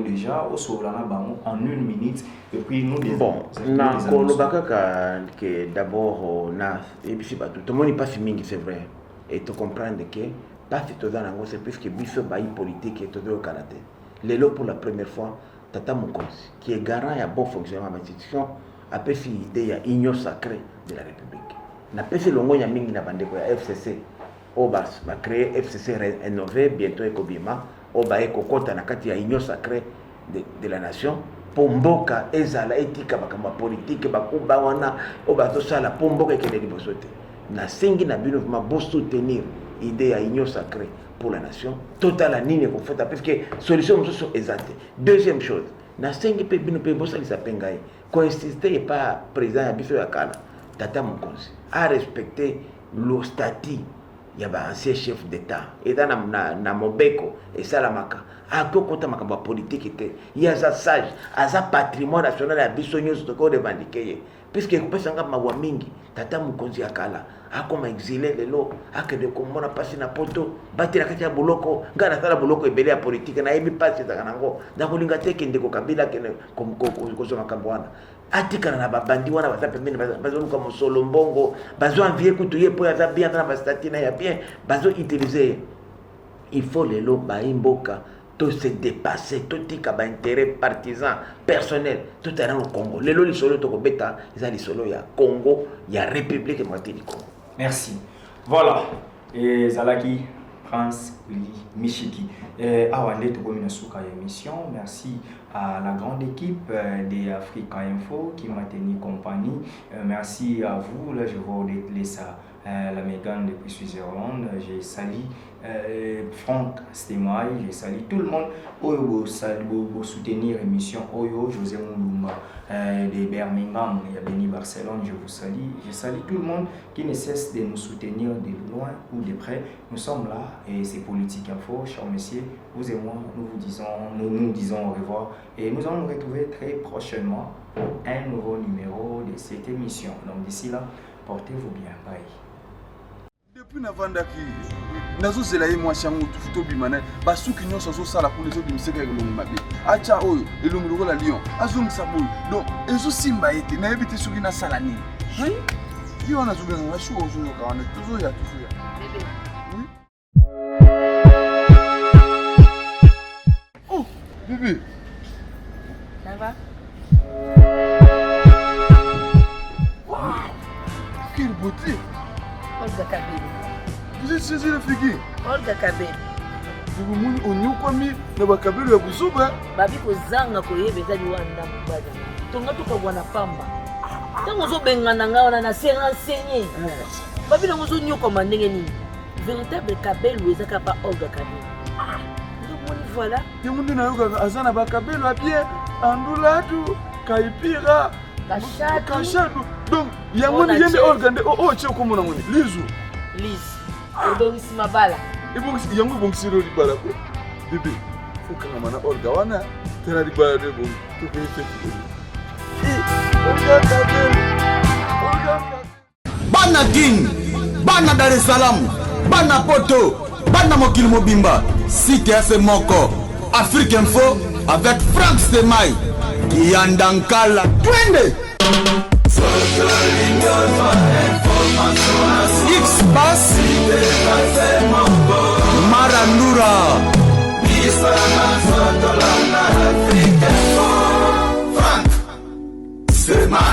déjà au Solana en une minute et puis nous des bon, que d'abord et puis tout le monde n'est pas fini, c'est vrai, et tu comprends que pas si tout dans c'est plus que biso baï politique et tout au Canada. Lélo pour la première fois, Tata Mukonzi, qui est garant et à bon fonctionnement de l'institution, a fait l'idée à l'union sacrée de la République. N'a pas fait l'ongo yamingi na bande quoi FCC. Obas va créer FCC rénové bientôt Ekobima oba ekokota na kati ya union sacrée de la nation pour mboka ezala etika bakamba politique bakuba wana oba to sala pour mboka ekende liboso te na sengi na bino ma bo soutenir idée ya union sacrée pour la nation total nini ko fata parce que solution mosusu ezate. Deuxième chose na sengi pe bino pe bosa lisa pengai ko insister pas président ya biso ya kala Tata Mukonzi a respecter le statut. Il y a un ancien chef d'État. Et dans na Mobeko et Salamaka, à côté de politique, il y a un sage, un patrimoine national à Bissonio de corps revendiqué. Puisque vous pouvez savoir ma mingi, Tata Mukonzi akala, a comme exilé les lots, a que de comment on a passé na poto, battre la katia boloko, gana sala boloko et belé à politique, na ebi passe dans Nango, dans Kolingate qui ndeko kabila comme Kozoma Kambwana. Atika na babandi wana bazapemeni bazo comme solo mbongo bazo envier kutuye po ya bien dans la statina ya bien bazo utiliser il faut les lots ba imboka tout se dépasser tout tika ba intérêt partisan personnel tout est dans le Congo les lots li solo to ko beta ils ali solo ya Congo ya République démocratique du Congo. Merci. Voilà et Zalaki Prince Willy Michiki. Awande to komina suka émission. Merci à la grande équipe de Africa Info qui m'a tenu compagnie. Merci à vous. Là, je vois ça, la Mégane depuis Suisse-Irlande. J'ai sali Franck Stemay. J'ai sali tout le monde. Oyo pour soutenir l'émission Oyo José Moulumba de Birmingham. Il y a Béni Barcelone. Je vous salue. Je salue tout le monde qui ne cesse de nous soutenir de loin ou de près. Nous sommes là et c'est Politique Info, chers messieurs. Vous et moi, nous disons au revoir et nous allons nous retrouver très prochainement pour un nouveau numéro de cette émission. Donc d'ici là, portez-vous bien. Bye. Depuis navandaki nazo zelaye mwasi yango tufuto bimana basuki nyonso zo sala pour les autres miseka elongi mabe acha oyo elongi lokola lion azongisa boyo donc ezo simba ete na yebite suki na sala nini hein yo wana zo benga shu ozo yoka wana toujours ya bébé oh bébé ça va wow quelle beauté Olga Kabeli. Vous êtes saisi la figure Olga Kabeli. Vous mouni onyo kwami na bakabeli ya busuba. Babi kozanga koyebeza liwanda mubada. Tonga tukabwana pamba. Tango zo bengana ngaona na se renseigner. Babi na zo nyoko mandenge ni. Véritable Kabeli ezaka pa Olga Kabeli. Donc voilà. Yemundi na yoga azana bakabeli a bien andulatu kaipira. Kashadu. Donc, il y a un yende organe oh tche ko mona ngoni lizu odongisi mabala ibongisi yango bongisi ro libala ko bébé faut que mana orga wana tera libala de bon to be fait Bana King, Bana Dar es Salaam, Bana Poto, Bana Mokil Mobimba, CTF Moko, Afrique Info avec Franck Stemay, Giandankala, Twende. X-Bass Marandura Franck Stemay.